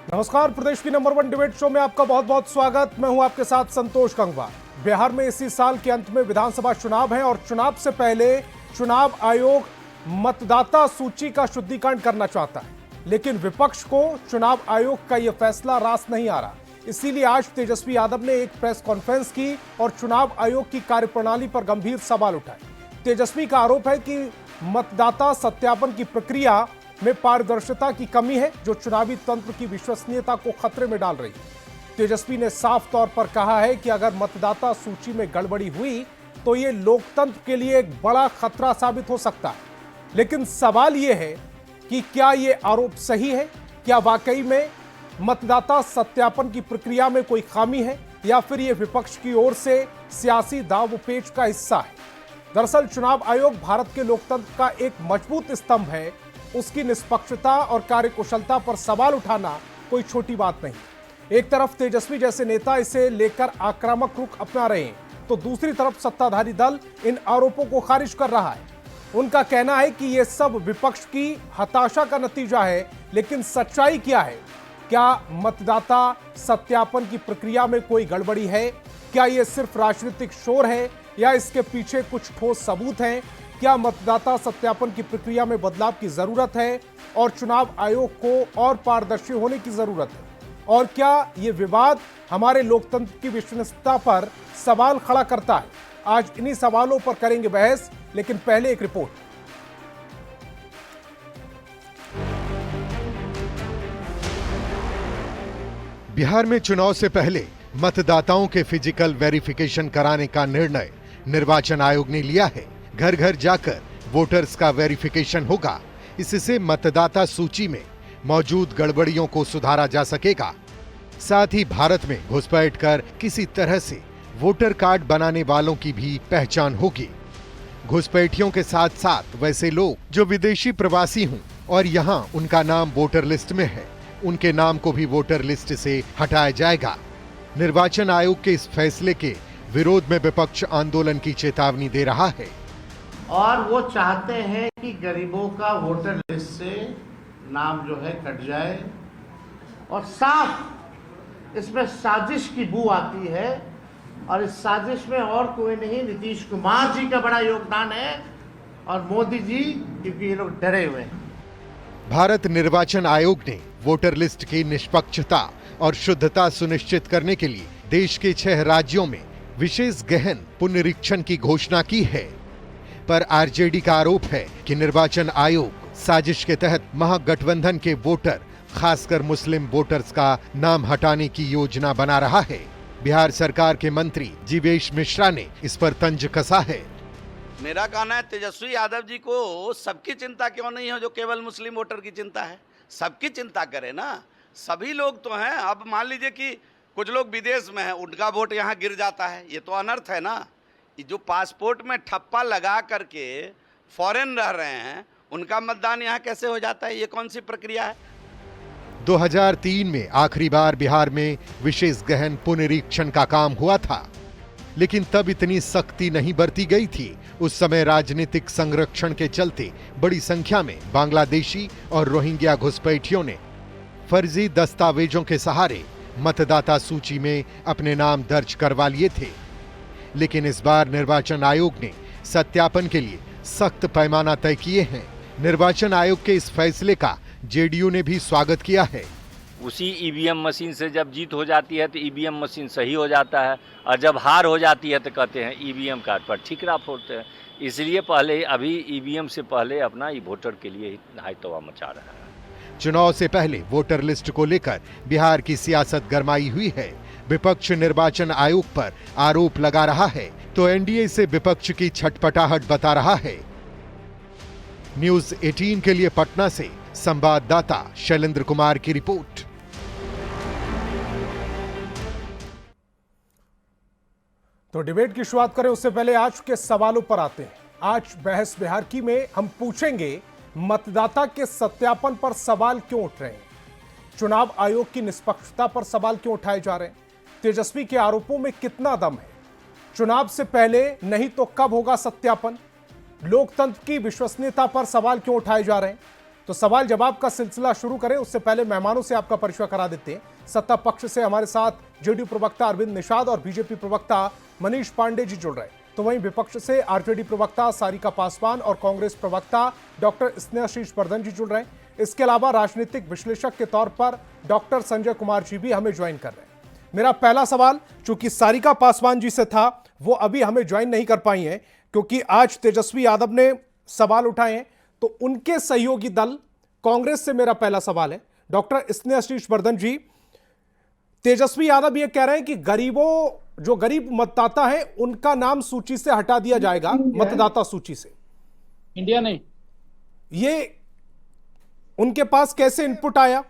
नमस्कार, प्रदेश की number 1 debate show में आपका बहुत बहुत स्वागत। मैं हूं आपके साथ संतोष गंगवार। बिहार में इसी साल के अंत में विधानसभा चुनाव है और चुनाव से पहले चुनाव आयोग मतदाता सूची का शुद्धिकरण करना चाहता है, लेकिन विपक्ष को चुनाव आयोग का यह फैसला रास नहीं आ रहा। इसीलिए आज तेजस्वी यादव ने एक प्रेस कॉन्फ्रेंस की और चुनाव आयोग की कार्यप्रणाली पर गंभीर सवाल उठाए। तेजस्वी का आरोप है कि मतदाता सत्यापन की प्रक्रिया में पारदर्शिता की कमी है, जो चुनावी तंत्र की विश्वसनीयता को खतरे में डाल रही है। तेजस्वी ने साफ तौर पर कहा है कि अगर मतदाता सूची में गड़बड़ी हुई तो ये लोकतंत्र के लिए एक बड़ा खतरा साबित हो सकता है। लेकिन सवाल यह है कि क्या यह आरोप सही है? क्या वाकई में मतदाता सत्यापन की प्रक्रिया में कोई खामी है या फिर यह विपक्ष की ओर से सियासी दांवपेच का हिस्सा है? दरअसल चुनाव आयोग भारत के लोकतंत्र का एक मजबूत स्तंभ है। उसकी निष्पक्षता और कार्यकुशलता पर सवाल उठाना कोई छोटी बात नहीं। एक तरफ तेजस्वी जैसे नेता इसे लेकर आक्रामक रुख अपना रहे हैं, तो दूसरी तरफ सत्ताधारी दल इन आरोपों को खारिज कर रहा है। उनका कहना है कि यह सब विपक्ष की हताशा का नतीजा है, लेकिन सच्चाई क्या है? क्या मतदाता सत्यापन की प्रक्रिया में कोई गड़बड़ी है? क्या यह सिर्फ राजनीतिक शोर है या इसके पीछे कुछ ठोस सबूत हैं? क्या मतदाता सत्यापन की प्रक्रिया में बदलाव की जरूरत है और चुनाव आयोग को और पारदर्शी होने की जरूरत है? और क्या यह विवाद हमारे लोकतंत्र की विश्वसनीयता पर सवाल खड़ा करता है? आज इन्हीं सवालों पर करेंगे बहस, लेकिन पहले एक रिपोर्ट। बिहार में चुनाव से पहले मतदाताओं के फिजिकल वेरिफिकेशन कराने का निर्णय निर्वाचन आयोग ने लिया है। घर घर जाकर वोटर्स का वेरिफिकेशन होगा। इससे मतदाता सूची में मौजूद गड़बड़ियों को सुधारा जा सकेगा। साथ ही भारत में घुसपैठ कर किसी तरह से वोटर कार्ड बनाने वालों की भी पहचान होगी। घुसपैठियों के साथ साथ वैसे लोग जो विदेशी प्रवासी हों और यहां उनका नाम वोटर लिस्ट में है, उनके नाम को भी वोटर लिस्ट से हटाया जाएगा। निर्वाचन आयोग के इस फैसले के विरोध में विपक्ष आंदोलन की चेतावनी दे रहा है और वो चाहते हैं कि गरीबों का वोटर लिस्ट से नाम जो है कट जाए और साफ इसमें साजिश की बू आती है। और इस साजिश में और कोई नहीं, नीतीश कुमार जी का बड़ा योगदान है और मोदी जी, क्योंकि ये लोग डरे हुए हैं। भारत निर्वाचन आयोग ने वोटर लिस्ट की निष्पक्षता और शुद्धता सुनिश्चित करने के लिए देश के 6 राज्यों में विशेष गहन पुनरीक्षण की घोषणा की है। पर आरजेडी का आरोप है कि निर्वाचन आयोग साजिश के तहत महागठबंधन के वोटर, खासकर मुस्लिम वोटर्स का नाम हटाने की योजना बना रहा है। बिहार सरकार के मंत्री जीवेश मिश्रा ने इस पर तंज कसा है। मेरा कहना है तेजस्वी यादव जी को सबकी चिंता क्यों नहीं है, जो केवल मुस्लिम वोटर की चिंता है। सबकी चिंता करे ना, सभी लोग तो हैं। अब मान लीजिए कि कुछ लोग विदेश में हैं, उनका वोट यहाँ गिर जाता है, ये तो अनर्थ है ना। जो पासपोर्ट में ठप्पा लगा करके फॉरेन रह रहे हैं, उनका मतदान यहाँ कैसे हो जाता है? ये कौन सी प्रक्रिया है? 2003 में आखिरी बार बिहार में विशेष गहन पुनरीक्षण का काम हुआ था, लेकिन तब इतनी सख्ती नहीं बरती गई थी। उस समय राजनीतिक संरक्षण के चलते बड़ी संख्या में बांग्लादेशी और रोहिंग्या घुसपैठियों ने फर्जी दस्तावेजों के सहारे मतदाता सूची में अपने नाम दर्ज करवा लिए थे। लेकिन इस बार निर्वाचन आयोग ने सत्यापन के लिए सख्त पैमाना तय किए हैं। निर्वाचन आयोग के इस फैसले का जेडीयू ने भी स्वागत किया है। उसी ईवीएम मशीन से जब जीत हो जाती है तो ईवीएम मशीन सही हो जाता है, और जब हार हो जाती है तो कहते हैं ईवीएम कार्ड पर ठीकरा फोड़ते हैं। इसलिए पहले अभी ईवीएम से पहले अपना वोटर के लिए हाई तौबा मचा रहा है। चुनाव से पहले वोटर लिस्ट को लेकर बिहार की सियासत गरमाई हुई है। विपक्ष निर्वाचन आयोग पर आरोप लगा रहा है तो एनडीए से विपक्ष की छटपटाहट बता रहा है। न्यूज़ 18 के लिए पटना से संवाददाता शैलेंद्र कुमार की रिपोर्ट। तो डिबेट की शुरुआत करें उससे पहले आज के सवालों पर आते हैं। आज बहस बिहार की में हम पूछेंगे, मतदाता के सत्यापन पर सवाल क्यों उठ रहे हैं? चुनाव आयोग की निष्पक्षता पर सवाल क्यों उठाए जा रहे हैं? तेजस्वी के आरोपों में कितना दम है? चुनाव से पहले नहीं तो कब होगा सत्यापन? लोकतंत्र की विश्वसनीयता पर सवाल क्यों उठाए जा रहे हैं? तो सवाल जवाब का सिलसिला शुरू करें उससे पहले मेहमानों से आपका परिचय करा देते हैं। सत्ता पक्ष से हमारे साथ जेडीयू प्रवक्ता अरविंद निषाद और बीजेपी प्रवक्ता मनीष पांडे जी जुड़ रहे हैं, तो वहीं विपक्ष से आरजेडी प्रवक्ता सारिका पासवान और कांग्रेस प्रवक्ता डॉक्टर स्नेहाशीष वर्धन जी जुड़ रहे हैं। इसके अलावा राजनीतिक विश्लेषक के तौर पर डॉक्टर संजय कुमार जी भी हमें ज्वाइन कर रहे हैं। मेरा पहला सवाल चूंकि सारिका पासवान जी से था, वो अभी हमें ज्वाइन नहीं कर पाई हैं क्योंकि आज तेजस्वी यादव ने सवाल उठाए हैं, तो उनके सहयोगी दल कांग्रेस से मेरा पहला सवाल है। डॉक्टर स्नेहाशीष वर्धन जी, तेजस्वी यादव ये कह रहे हैं कि गरीबों, जो गरीब मतदाता है उनका नाम सूची से हटा दिया जाएगा, मतदाता सूची से। इंडिया नहीं, ये उनके पास कैसे इनपुट आया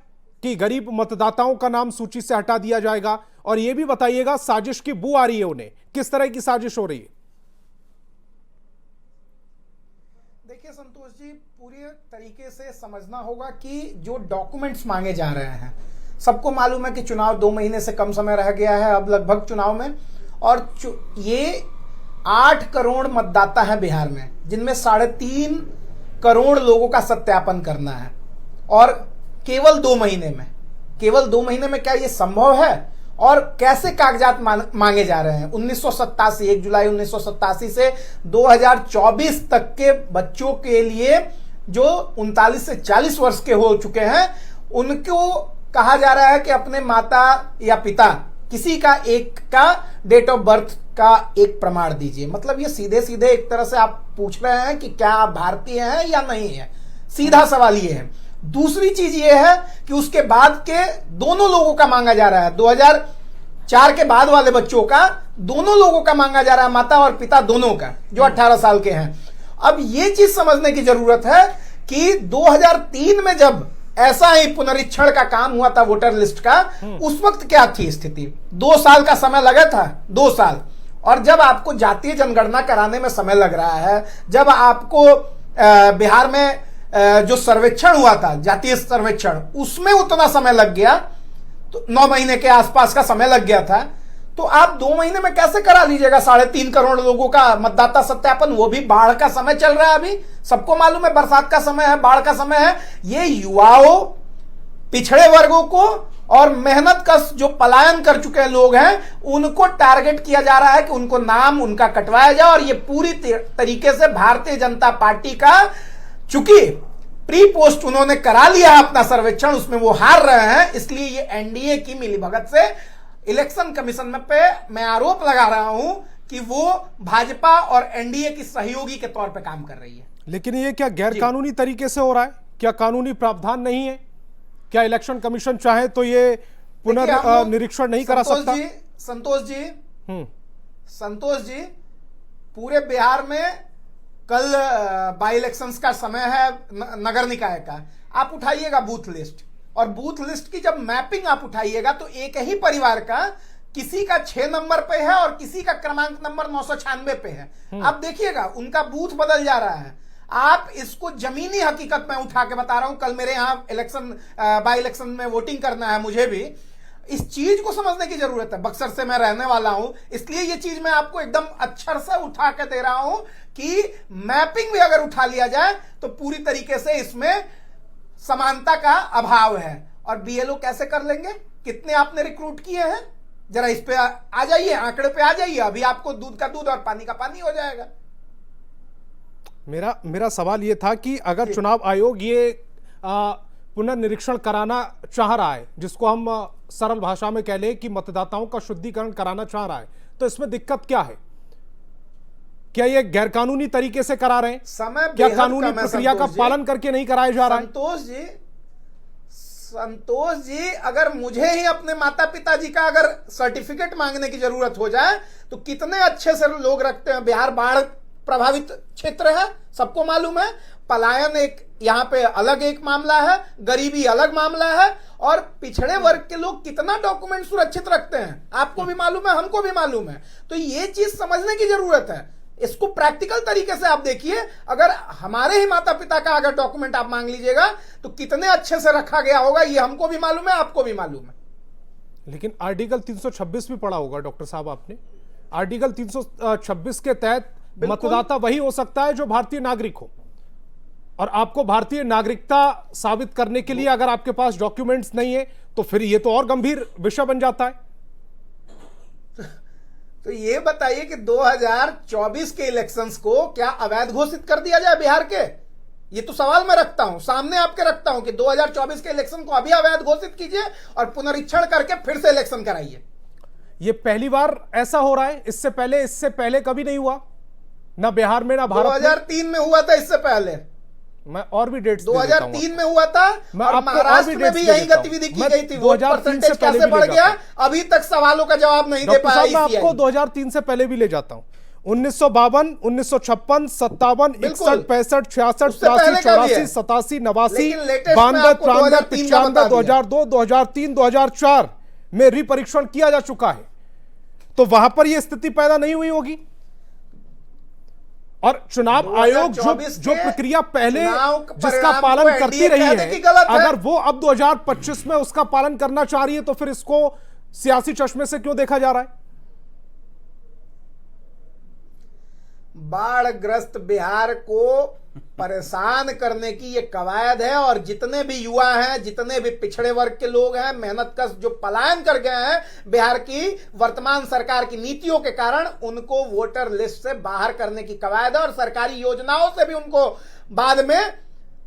कि गरीब मतदाताओं का नाम सूची से हटा दिया जाएगा? और यह भी बताइएगा, साजिश की बू आ रही है उन्हें, किस तरह की साजिश हो रही है? देखिए संतोष जी, पूरे तरीके से समझना होगा कि जो डॉक्यूमेंट्स मांगे जा रहे हैं, सबको मालूम है कि चुनाव 2 महीने से कम समय रह गया है अब लगभग चुनाव में, और ये 8 करोड़ मतदाता है बिहार में, जिनमें 3.5 करोड़ लोगों का सत्यापन करना है, और केवल 2 महीने में, केवल 2 महीने में क्या ये संभव है? और कैसे कागजात मांगे जा रहे हैं? 1987, 1 जुलाई 1987 से 2024 तक के बच्चों के लिए जो 39 से 40 वर्ष के हो चुके हैं, उनको कहा जा रहा है कि अपने माता या पिता किसी का एक का डेट ऑफ बर्थ का एक प्रमाण दीजिए। मतलब ये सीधे सीधे एक तरह से आप पूछ रहे हैं कि क्या आप भारतीय हैं या नहीं है, सीधा सवाल ये है। दूसरी चीज ये है कि उसके बाद के दोनों लोगों का मांगा जा रहा है, 2004 के बाद वाले बच्चों का, दोनों लोगों का मांगा जा रहा है, माता और पिता दोनों का, जो 18 साल के हैं। अब ये चीज समझने की जरूरत है कि 2003 में जब ऐसा ही पुनरीक्षण का काम हुआ था वोटर लिस्ट का, उस वक्त क्या थी स्थिति? 2 साल का समय लगा था, 2 साल। और जब आपको जातीय जनगणना कराने में समय लग रहा है, जब आपको बिहार में जो सर्वेक्षण हुआ था, जातीय सर्वेक्षण, उसमें उतना समय लग गया, तो 9 महीने के आसपास का समय लग गया था, तो आप 2 महीने में कैसे करा लीजिएगा 3.5 करोड़ लोगों का मतदाता सत्यापन? वो भी बाढ़ का समय चल रहा है अभी, सबको मालूम है, बरसात का समय है, बाढ़ का समय है। ये युवाओं, पिछड़े वर्गों को और मेहनत कश जो पलायन कर चुके लोग हैं, उनको टारगेट किया जा रहा है कि उनको नाम उनका कटवाया जाए। और ये पूरी तरीके से भारतीय जनता पार्टी का, चूंकि प्री पोस्ट उन्होंने करा लिया है अपना सर्वेक्षण, उसमें वो हार रहे हैं, इसलिए ये एनडीए की मिलीभगत से इलेक्शन कमीशन में पे मैं आरोप लगा रहा हूं कि वो भाजपा और एनडीए की सहयोगी के तौर पे काम कर रही है। लेकिन ये क्या गैर कानूनी तरीके से हो रहा है? क्या कानूनी प्रावधान नहीं है? क्या इलेक्शन कमीशन चाहे तो ये पुनर्निरीक्षण नहीं करा सकता? संतोष जी, पूरे बिहार में कल बाई इलेक्शंस का समय है नगर निकाय का, आप उठाइएगा बूथ लिस्ट, और बूथ लिस्ट की जब मैपिंग आप उठाइएगा तो एक ही परिवार का किसी का 6 नंबर पे है और किसी का क्रमांक नंबर 996 पे है। आप देखिएगा उनका बूथ बदल जा रहा है। आप इसको जमीनी हकीकत में उठा के बता रहा हूं, कल मेरे यहां इलेक्शन, बाई इलेक्शन में वोटिंग करना है, मुझे भी इस चीज को समझने की जरूरत है। बक्सर से मैं रहने वाला हूं, इसलिए ये चीज मैं आपको एकदम अक्षर से उठा के दे रहा हूं कि मैपिंग भी अगर उठा लिया जाए तो पूरी तरीके से इसमें समानता का अभाव है। और बीएलओ कैसे कर लेंगे? कितने आपने रिक्रूट किए हैं? जरा इस पे आ जाइए, आंकड़े पे आ जाइए, अभी आपको दूध का दूध और पानी का पानी हो जाएगा। मेरा सवाल यह था कि अगर चुनाव आयोग ये पुनर्निरीक्षण कराना चाह रहा है, जिसको हम सरल भाषा में कह लें कि मतदाताओं का शुद्धिकरण कराना चाह रहा है, तो इसमें दिक्कत क्या है? क्या ये गैरकानूनी तरीके से करा रहे हैं? समय क्या कानूनी प्रक्रिया का पालन करके नहीं कराया जा रहा है? संतोष जी, अगर मुझे ही अपने माता पिता जी का अगर सर्टिफिकेट मांगने की जरूरत हो जाए तो कितने अच्छे से लोग रखते हैं। बिहार बाढ़ प्रभावित क्षेत्र है, सबको मालूम है। पलायन एक यहाँ पे अलग एक मामला है, गरीबी अलग मामला है, और पिछड़े वर्ग के लोग कितना डॉक्यूमेंट सुरक्षित रखते हैं आपको भी मालूम है, हमको भी मालूम है। तो ये चीज समझने की जरूरत है। इसको प्रैक्टिकल तरीके से आप देखिए, अगर हमारे ही माता पिता का अगर डॉक्यूमेंट आप मांग लीजिएगा तो कितने अच्छे से रखा गया होगा, ये हमको भी मालूम है, आपको भी मालूम है। लेकिन आर्टिकल 326 भी पढ़ा होगा डॉक्टर साहब आपने। आर्टिकल 326 के तहत मतदाता वही हो सकता है जो भारतीय नागरिक हो, और आपको भारतीय नागरिकता साबित करने के लिए अगर आपके पास डॉक्यूमेंट्स नहीं है तो फिर ये तो और गंभीर विषय बन जाता है। तो ये बताइए कि 2024 के इलेक्शंस को क्या अवैध घोषित कर दिया जाए बिहार के? ये तो सवाल मैं रखता हूं, सामने आपके रखता हूं कि 2024 के इलेक्शन को अभी अवैध घोषित कीजिए और पुनरीक्षण करके फिर से इलेक्शन कराइए। ये पहली बार ऐसा हो रहा है? इससे पहले कभी नहीं हुआ, ना बिहार में ना भारत में। 2003 में हुआ था, इससे पहले मैं और भी डेट्स 2003 में हुआ था और महाराष्ट्र में भी यही गतिविधि की गई थी। वोट परसेंटेज कैसे बढ़ गया अभी तक सवालों का जवाब नहीं दे पाया। मैं आपको 2003 से पहले भी ले जाता हूं। 1952, 1956, 57, 61, 65, 66, 83, 84, 87, 89, 92, 93, 95, 2002, 2003, 2004 में रिपरीक्षण किया जा चुका है। तो वहां पर यह स्थिति पैदा नहीं हुई होगी। और चुनाव आयोग जो प्रक्रिया पहले जिसका पालन करती रही है, अगर वो अब 2025 में उसका पालन करना चाह रही है तो फिर इसको सियासी चश्मे से क्यों देखा जा रहा है? बाढ़ग्रस्त बिहार को परेशान करने की ये कवायद है और जितने भी युवा हैं, जितने भी पिछड़े वर्ग के लोग हैं, मेहनतकश जो पलायन कर गए हैं बिहार की वर्तमान सरकार की नीतियों के कारण, उनको वोटर लिस्ट से बाहर करने की कवायद है और सरकारी योजनाओं से भी उनको बाद में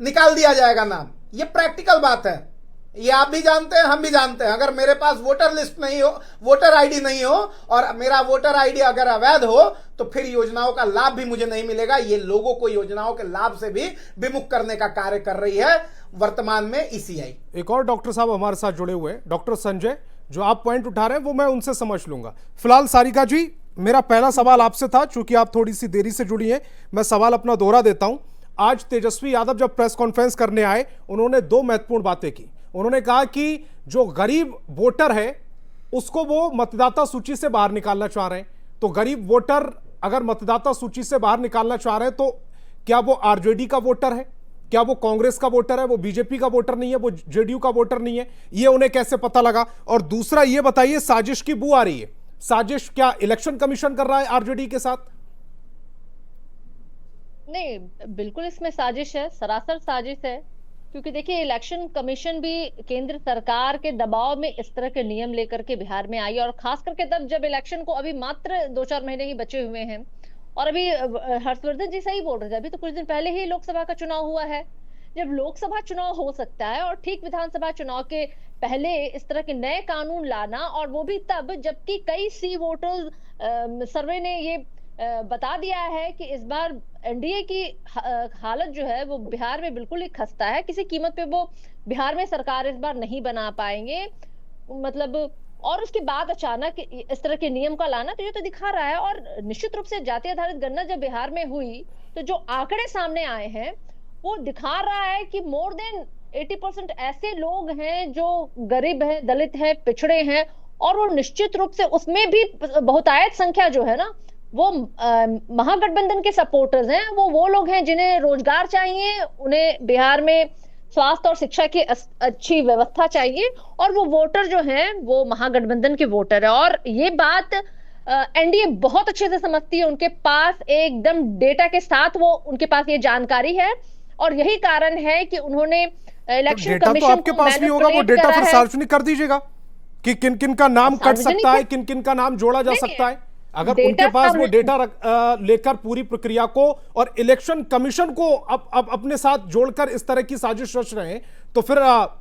निकाल दिया जाएगा नाम। ये प्रैक्टिकल बात है, ये आप भी जानते हैं, हम भी जानते हैं। अगर मेरे पास वोटर लिस्ट नहीं हो, वोटर आईडी नहीं हो और मेरा वोटर आईडी अगर अवैध हो तो फिर योजनाओं का लाभ भी मुझे नहीं मिलेगा। ये लोगों को योजनाओं के लाभ से भी विमुख करने का कार्य कर रही है वर्तमान में ईसीआई। एक और डॉक्टर साहब हमारे साथ जुड़े हुए हैं, डॉक्टर संजय। जो आप पॉइंट उठा रहे हैं वो मैं उनसे समझ लूंगा। फिलहाल सारिका जी, मेरा पहला सवाल आपसे था, चूंकि आप थोड़ी सी देरी से जुड़ी हैं, मैं सवाल अपना दोहरा देता हूं। आज तेजस्वी यादव जब प्रेस कॉन्फ्रेंस करने आए, उन्होंने दो महत्वपूर्ण बातें की। उन्होंने कहा कि जो गरीब वोटर है उसको वो मतदाता सूची से बाहर निकालना चाह रहे हैं। तो गरीब वोटर अगर मतदाता सूची से बाहर निकालना चाह रहे हैं तो क्या वो आरजेडी का वोटर है, क्या वो कांग्रेस का वोटर है, वो बीजेपी का वोटर नहीं है, वो जेडीयू का वोटर नहीं है? ये उन्हें कैसे पता लगा? और दूसरा ये बताइए, साजिश की बू आ रही है, साजिश क्या इलेक्शन कमीशन कर रहा है आरजेडी के साथ? नहीं, बिल्कुल इसमें साजिश है, सरासर साजिश है। क्योंकि देखिए, इलेक्शन कमीशन भी केंद्र सरकार के दबाव में इस तरह के नियम लेकर के बिहार में आई, और खास करके तब जब इलेक्शन को अभी मात्र 2-4 महीने ही बचे हुए हैं। और अभी हर्षवर्धन जी सही बोल रहे थे, अभी तो कुछ दिन पहले ही लोकसभा का चुनाव हुआ है। जब लोकसभा चुनाव हो सकता है और ठीक विधानसभा चुनाव के पहले इस तरह के नए कानून लाना, और वो भी तब जबकि कई सी वोटर्स सर्वे ने ये बता दिया है कि इस बार एनडीए की हालत जो है वो बिहार में बिल्कुल ही खस्ता है, किसी कीमत पे वो बिहार में सरकार इस बार नहीं बना पाएंगे, मतलब। और उसके बाद अचानक इस तरह के नियम का लाना, तो ये तो दिखा रहा है। और निश्चित रूप से जाति आधारित गणना जब बिहार में हुई तो जो आंकड़े सामने आए हैं वो दिखा रहा है कि मोर देन 80% ऐसे लोग हैं जो गरीब हैं, दलित हैं, पिछड़े हैं, और वो निश्चित रूप से उसमें भी बहुतायत संख्या जो है ना, वो महागठबंधन के सपोर्टर्स हैं। वो लोग हैं जिन्हें रोजगार चाहिए, उन्हें बिहार में स्वास्थ्य और शिक्षा की अच्छी व्यवस्था चाहिए, और वो वोटर जो हैं वो महागठबंधन के वोटर है। और ये बात एनडीए बहुत अच्छे से समझती है, उनके पास एकदम डेटा के साथ वो उनके पास ये जानकारी है, और यही कारण है कि उन्होंने इलेक्शन कमीशन तो आपके पास भी होगा, वो डेटा फिर सार्वजनिक कर दीजिएगा कि किन किन का नाम कट सकता है, किन किन का नाम जोड़ा जा सकता है। अगर उनके पास वो डेटा लेकर पूरी प्रक्रिया को और इलेक्शन कमीशन को अब अपने साथ जोड़कर इस तरह की साजिश रच रहे हैं, तो फिर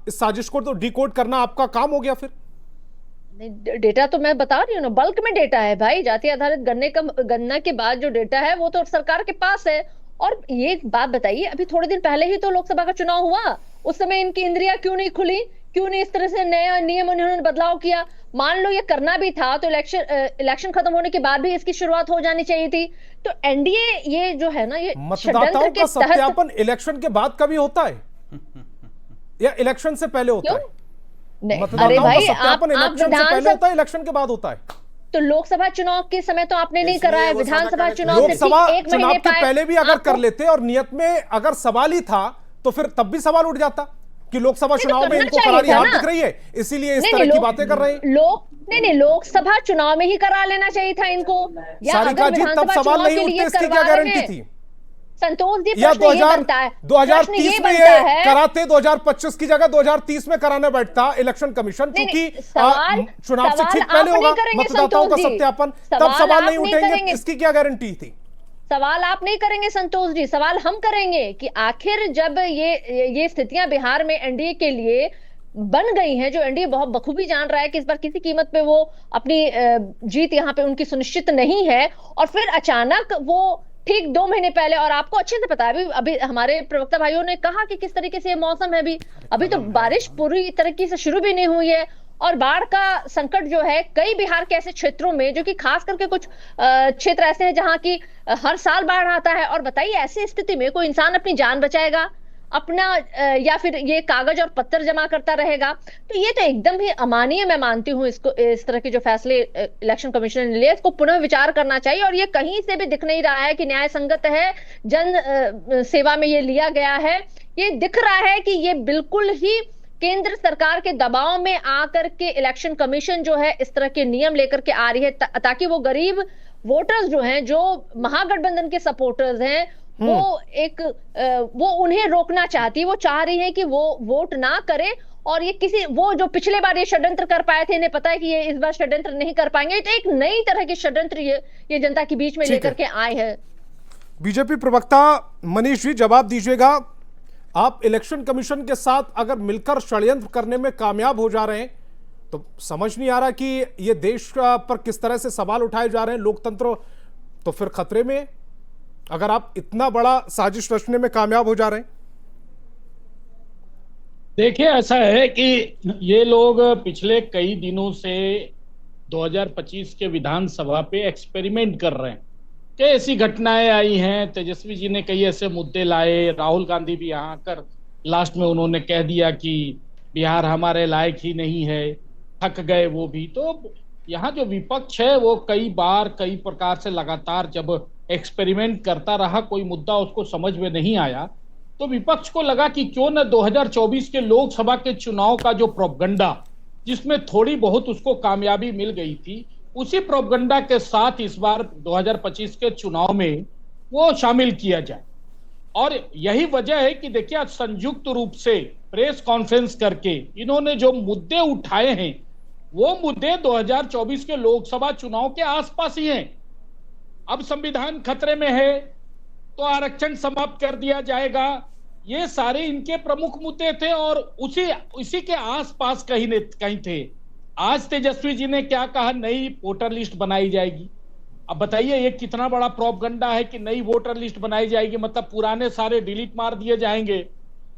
इस साजिश को तो डिकोड करना आपका काम हो गया। फिर डेटा तो मैं बता रही हूँ ना, बल्क में डेटा है भाई। जाति आधारित गणना के बाद जो डेटा है वो तो सरकार के पास है। और ये बात बताइए, अभी थोड़े दिन पहले ही तो लोकसभा का चुनाव हुआ, उस समय इनकी इंद्रियां क्यों नहीं खुली, क्यों नहीं इस तरह से नया नियम उन्होंने बदलाव किया? मान लो ये करना भी था तो इलेक्शन खत्म होने के बाद भी इसकी शुरुआत हो जानी चाहिए थी। तो एनडीए ये जो है ना, ये मतदाताओं का सत्यापन इलेक्शन के बाद कभी होता है या इलेक्शन से पहले होता है? अरे भाई, आप इलेक्शन से पहले होता है, इलेक्शन के बाद होता है? तो लोकसभा चुनाव के समय तो आपने नहीं करा है, विधानसभा चुनाव लोकसभा चुनाव के पहले भी अगर कर लेते और नियत में अगर सवाल ही था तो फिर तब भी सवाल उठ जाता कि लोकसभा चुनाव में इनको करारी हार दिख रही है, इसीलिए इस तरह की बातें कर रहे हैं। नहीं, लोकसभा चुनाव में ही करा लेना चाहिए था इनको। सारिका जी, तब सवाल नहीं उठते, इसकी क्या गारंटी थी? संतोष जी, या प्रश्न ये बनता है, प्रश्न 2030 ये में बनता ये है, कराते 2025 की जगह 2030 में कराने बैठता इलेक्शन कमीशन, नहीं, क्योंकि नहीं, सवाल चुनाव से सवाल ठीक आप पहले नहीं होगा करेंगे मतदाताओं का संतोष जी, सत्यापन, तब सवाल आप नहीं नहीं उठेंगे, करेंगे। इसकी क्या गारंटी थी? सवाल आप नहीं करेंगे संतोष जी, सवाल हम करेंगे कि आखिर जब ये स्थितियां बिहार में एनडीए के लिए बन गई हैं, जो एनडीए बहुत बखूबी जान रहा है कि इस बार किसी कीमत पे वो अपनी जीत यहाँ पे उनकी सुनिश्चित नहीं है, और फिर अचानक वो ठीक 2 महीने पहले, और आपको अच्छे से पता है, अभी हमारे प्रवक्ता भाइयों ने कहा कि किस तरीके से ये मौसम है, अभी तो बारिश पूरी तरीके से शुरू भी नहीं हुई है, और बाढ़ का संकट जो है कई बिहार के ऐसे क्षेत्रों में, जो कि खास करके कुछ क्षेत्र ऐसे हैं जहां की हर साल बाढ़ आता है। और बताइए, ऐसी स्थिति में कोई इंसान अपनी जान बचाएगा अपना, या फिर ये कागज और पत्थर जमा करता रहेगा? तो ये तो एकदम ही अमानवीय मैं मानती हूँ इसको। इस तरह के जो फैसले इलेक्शन कमीशन ने लिए, इसको पुनः विचार करना चाहिए, और ये कहीं से भी दिख नहीं रहा है कि न्याय संगत है, जन सेवा में ये लिया गया है। ये दिख रहा है कि ये बिल्कुल ही केंद्र सरकार के दबाव में आकर के इलेक्शन कमीशन जो है इस तरह के नियम लेकर के आ रही है, ताकि वो गरीब वोटर्स जो हैं, जो महागठबंधन के सपोर्टर्स हैं, वो उन्हें रोकना चाहती है। वो चाह रही है कि वो वोट ना करे, और ये वो जो पिछले बार ये षड्यंत्र कर पाए थे, इन्हें पता है कि ये इस बार षड्यंत्र नहीं कर पाएंगे, तो एक नई तरह के षड्यंत्र ये जनता के बीच में लेकर के आए हैं। बीजेपी प्रवक्ता मनीष जी, जवाब दीजिएगा। आप इलेक्शन कमीशन के साथ अगर मिलकर षड्यंत्र करने में कामयाब हो जा रहे हैं, तो समझ नहीं आ रहा कि ये देश पर किस तरह से सवाल उठाए जा रहे हैं, लोकतंत्र तो फिर खतरे में, अगर आप इतना बड़ा साजिश रचने में कामयाब हो जा रहे हैं। देखिए, ऐसा है कि ये लोग पिछले कई दिनों से 2025 के विधानसभा पे एक्सपेरिमेंट कर रहे हैं। कई ऐसी घटनाएं आई हैं, तेजस्वी जी ने कई ऐसे मुद्दे लाए, राहुल गांधी भी यहाँ आकर लास्ट में उन्होंने कह दिया कि बिहार हमारे लायक ही नहीं है, थक गए वो भी। तो यहाँ जो विपक्ष है वो कई बार कई प्रकार से लगातार जब एक्सपेरिमेंट करता रहा, कोई मुद्दा उसको समझ में नहीं आया, तो विपक्ष को लगा कि क्यों न 2024 के लोकसभा के चुनाव का जो प्रोपगंडा, जिसमें थोड़ी बहुत उसको कामयाबी मिल गई थी, उसी प्रोपगंडा के साथ इस बार 2025 के चुनाव में वो शामिल किया जाए। और यही वजह है कि देखिए, आज संयुक्त रूप से प्रेस कॉन्फ्रेंस करके इन्होंने जो मुद्दे उठाए हैं, वो मुद्दे 2024 के लोकसभा चुनाव के आसपास ही हैं। अब संविधान खतरे में है तो आरक्षण समाप्त कर दिया जाएगा, ये सारे इनके प्रमुख मुद्दे थे, और उसी के आसपास कहीं न कहीं थे। आज तेजस्वी जी ने क्या कहा, नई वोटर लिस्ट बनाई जाएगी। अब बताइए, ये कितना बड़ा प्रोपगंडा है कि नई वोटर लिस्ट बनाई जाएगी, मतलब पुराने सारे डिलीट मार दिए जाएंगे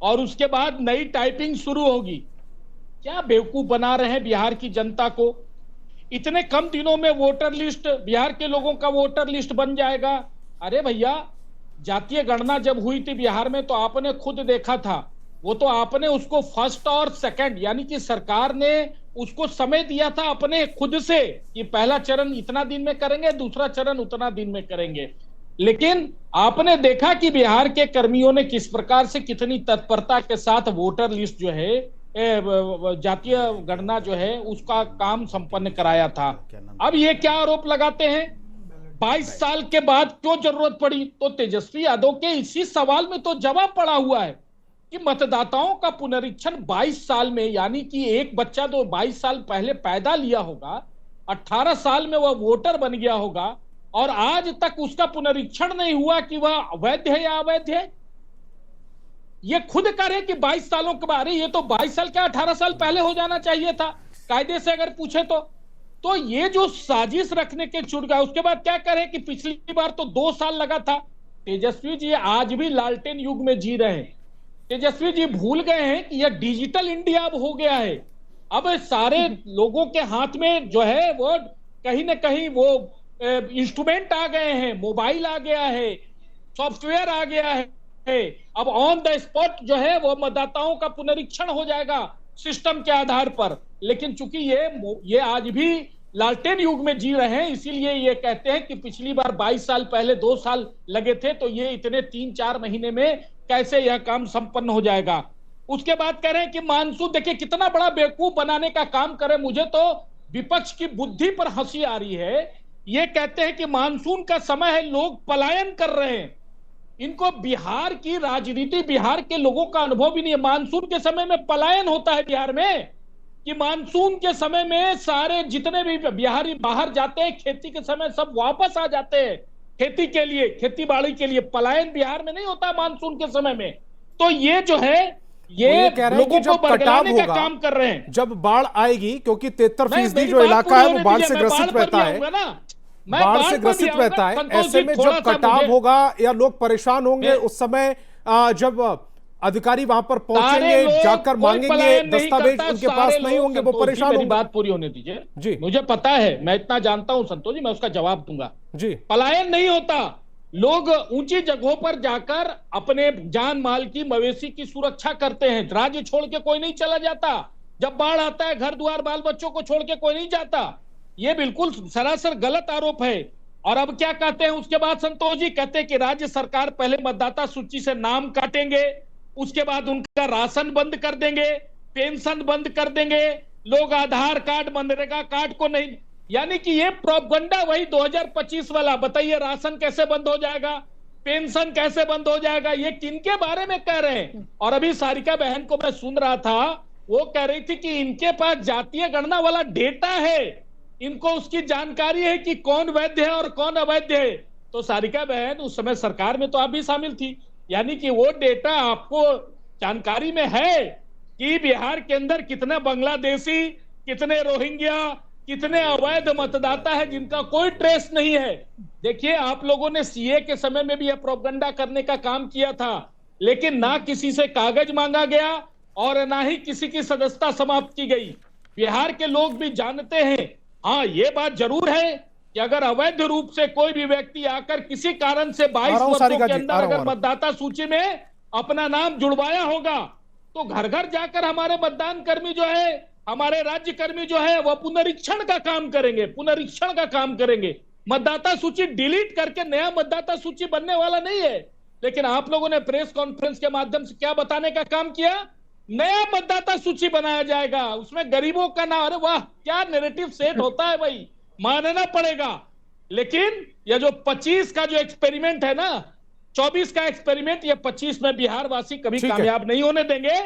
और उसके बाद नई टाइपिंग शुरू होगी। क्या बेवकूफ बना रहे हैं बिहार की जनता को? इतने कम दिनों में वोटर लिस्ट, बिहार के लोगों का वोटर लिस्ट बन जाएगा। अरे भैया, जातीय गणना जब हुई थी बिहार में तो आपने खुद देखा था, वो तो आपने उसको फर्स्ट और सेकंड, यानी कि सरकार ने उसको समय दिया था अपने खुद से कि पहला चरण इतना दिन में करेंगे, दूसरा चरण उतना दिन में करेंगे। लेकिन आपने देखा कि बिहार के कर्मियों ने किस प्रकार से, कितनी तत्परता के साथ वोटर लिस्ट जो है, जातीय गणना जो है, उसका काम संपन्न कराया था। अब ये क्या आरोप लगाते हैं, 22 साल के बाद क्यों जरूरत पड़ी? तो तेजस्वी यादव के इसी सवाल में तो जवाब पड़ा हुआ है कि मतदाताओं का पुनरीक्षण 22 साल में, यानी कि एक बच्चा तो 22 साल पहले पैदा लिया होगा, 18 साल में वह वोटर बन गया होगा, और आज तक उसका पुनरीक्षण नहीं हुआ कि वह वैध है या अवैध है। ये खुद करे कि 22 सालों के बारे, ये तो 22 साल क्या 18 साल पहले हो जाना चाहिए था कायदे से अगर पूछे तो ये जो साजिश रखने के छूट गया। उसके बाद क्या करें कि पिछली बार तो 2 साल लगा था। तेजस्वी जी आज भी लालटेन युग में जी रहे हैं। तेजस्वी जी भूल गए हैं कि यह डिजिटल इंडिया अब हो गया है। अब सारे लोगों के हाथ में जो है वो कहीं ना कहीं वो इंस्ट्रूमेंट आ गए हैं, मोबाइल आ गया है, सॉफ्टवेयर आ गया है। अब ऑन द स्पॉट जो है वो मतदाताओं का पुनरीक्षण हो जाएगा सिस्टम के आधार पर। लेकिन चूंकि ये आज भी लालटेन युग में जी रहे हैं, इसीलिए ये कहते हैं कि पिछली बार 22 साल पहले 2 साल लगे थे, तो ये इतने 3-4 महीने में कैसे यह काम संपन्न हो जाएगा। उसके बाद कह रहे हैं कि मानसून, देखिए कितना बड़ा बेवकूफ बनाने का काम करे। मुझे तो विपक्ष की बुद्धि पर हंसी आ रही है। ये कहते हैं कि मानसून का समय है, लोग पलायन कर रहे हैं। इनको बिहार की राजनीति, बिहार के लोगों का अनुभव भी नहीं है। मानसून के समय में पलायन होता है बिहार में, कि मानसून के समय में सारे जितने भी बिहारी बाहर जाते हैं, खेती के समय सब वापस आ जाते हैं खेती के लिए, खेती बाड़ी के लिए। पलायन बिहार में नहीं होता मानसून के समय में। तो ये जो है, ये कह रहे हैं लोगों कि को जब कटाव बरगलाने का होगा, काम कर रहे हैं। जब बाढ़ आएगी, क्योंकि 73% मेरी जो बात इलाका पूरी है वो होने बाढ़ दीजिए, से मैं ग्रसित बाढ़ पर रहता भी है, आऊंगा ना। मैं बाढ़ से पर भी ग्रसित आऊंगा। रहता है। संतोष ऐसे जी, में थोड़ा जब सा कटाव मुझे- होगा या लोग परेशान होंगे, मैं- उस समय जब अधिकारी वहां पर सारे पहुंचेंगे, लोग जाकर कोई मांगेंगे, पलायन नहीं दस्तावेज करता, उनके सारे पास नहीं लोग। होंगे, वो संतोष जी, परेशान मेरी होंगे। बात पूरी होने दीजिए जी। मुझे पता है, मैं इतना जानता हूं संतोष जी, मैं उसका जवाब दूंगा। जी। पलायन नहीं होता। लोग ऊंची जगहों पर जाकर अपने जान माल की, मवेशी की सुरक्षा करते हैं। राज्य छोड़ के कोई नहीं चला जाता। जब बाढ़ आता है, घर द्वार बाल बच्चों को छोड़ के कोई नहीं जाता। ये बिल्कुल सरासर गलत आरोप है। और अब क्या कहते हैं उसके बाद संतोष जी? कहते हैं कि राज्य सरकार पहले मतदाता सूची से नाम काटेंगे, उसके बाद उनका राशन बंद कर देंगे, पेंशन बंद कर देंगे, लोग आधार कार्ड, मनरेगा कार्ड को नहीं। यानी कि ये प्रोपगंडा वही 2025 वाला। बताइए राशन कैसे बंद हो जाएगा, पेंशन कैसे बंद हो जाएगा, ये किनके बारे में कह रहे हैं? और अभी सारिका बहन को मैं सुन रहा था, वो कह रही थी कि इनके पास जातीय गणना वाला डेटा है, इनको उसकी जानकारी है कि कौन वैध है और कौन अवैध है। तो सारिका बहन, उस समय सरकार में तो आप भी शामिल थी, यानी कि वो डेटा आपको जानकारी में है कि बिहार के अंदर कितना बांग्लादेशी, कितने रोहिंग्या, कितने अवैध मतदाता है जिनका कोई ट्रेस नहीं है। देखिए, आप लोगों ने सीए के समय में भी यह प्रोपगंडा करने का काम किया था, लेकिन ना किसी से कागज मांगा गया और ना ही किसी की सदस्यता समाप्त की गई। बिहार के लोग भी जानते हैं। हाँ, ये बात जरूर है कि अगर अवैध रूप से कोई भी व्यक्ति आकर किसी कारण से 22 वर्षों के अंदर अगर मतदाता सूची में अपना नाम जुड़वाया होगा, तो घर घर जाकर हमारे मतदान कर्मी जो है, हमारे राज्य कर्मी जो है, वह पुनरीक्षण का काम करेंगे, पुनरीक्षण का काम करेंगे। मतदाता सूची डिलीट करके नया मतदाता सूची बनने वाला नहीं है। लेकिन आप लोगों ने प्रेस कॉन्फ्रेंस के माध्यम से क्या बताने का काम किया? नया मतदाता सूची बनाया जाएगा, उसमें गरीबों का नाम। अरे वाह, क्या नैरेटिव सेट होता है भाई, मानना पड़ेगा। लेकिन यह जो 25 का जो एक्सपेरिमेंट है ना, 24 का एक्सपेरिमेंट, ये 25 में बिहार वासी कभी कामयाब नहीं होने देंगे,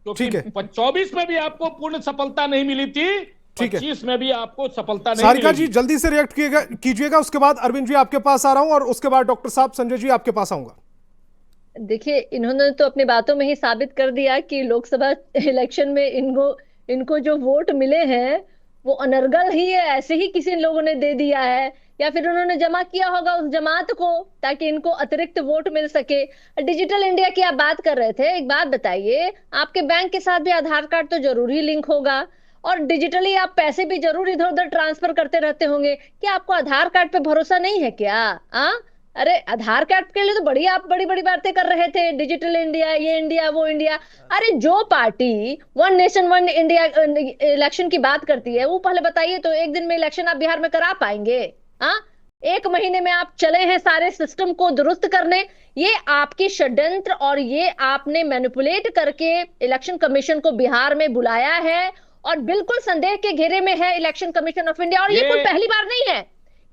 क्योंकि 24 में भी आपको पूर्ण सफलता नहीं मिली थी, 25 में भी आपको सफलता नहीं मिली। सारिका जी, जल्दी से रिएक्ट कीजिएगा, उसके बाद अरविंद जी आपके पास आ रहा हूं और उसके बाद डॉक्टर साहब, संजय जी आपके पास आऊंगा। देखिए, इन्होंने तो अपनी बातों में ही साबित कर दिया कि लोकसभा इलेक्शन में इनको जो वोट मिले हैं वो अनर्गल ही है, ऐसे ही किसी लोगों ने दे दिया है, या फिर उन्होंने जमा किया होगा उस जमात को ताकि इनको अतिरिक्त वोट मिल सके। डिजिटल इंडिया की आप बात कर रहे थे, एक बात बताइए, आपके बैंक के साथ भी आधार कार्ड तो जरूरी लिंक होगा और डिजिटली आप पैसे भी जरूर इधर उधर ट्रांसफर करते रहते होंगे। क्या आपको आधार कार्ड पे भरोसा नहीं है क्या? अरे आधार कार्ड के लिए तो आप बड़ी बड़ी बातें कर रहे थे, डिजिटल इंडिया, ये इंडिया, वो इंडिया। अरे जो party one nation one India election की बात करती है, वो पहले बताइए तो एक दिन में इलेक्शन आप बिहार में करा पाएंगे? एक महीने में आप चले हैं सारे सिस्टम को दुरुस्त करने। ये आपकी षड्यंत्र और ये आपने मैनिपुलेट करके इलेक्शन कमीशन को बिहार में बुलाया है और बिल्कुल संदेह के घेरे में है इलेक्शन कमीशन ऑफ इंडिया। और ये कोई पहली बार नहीं है,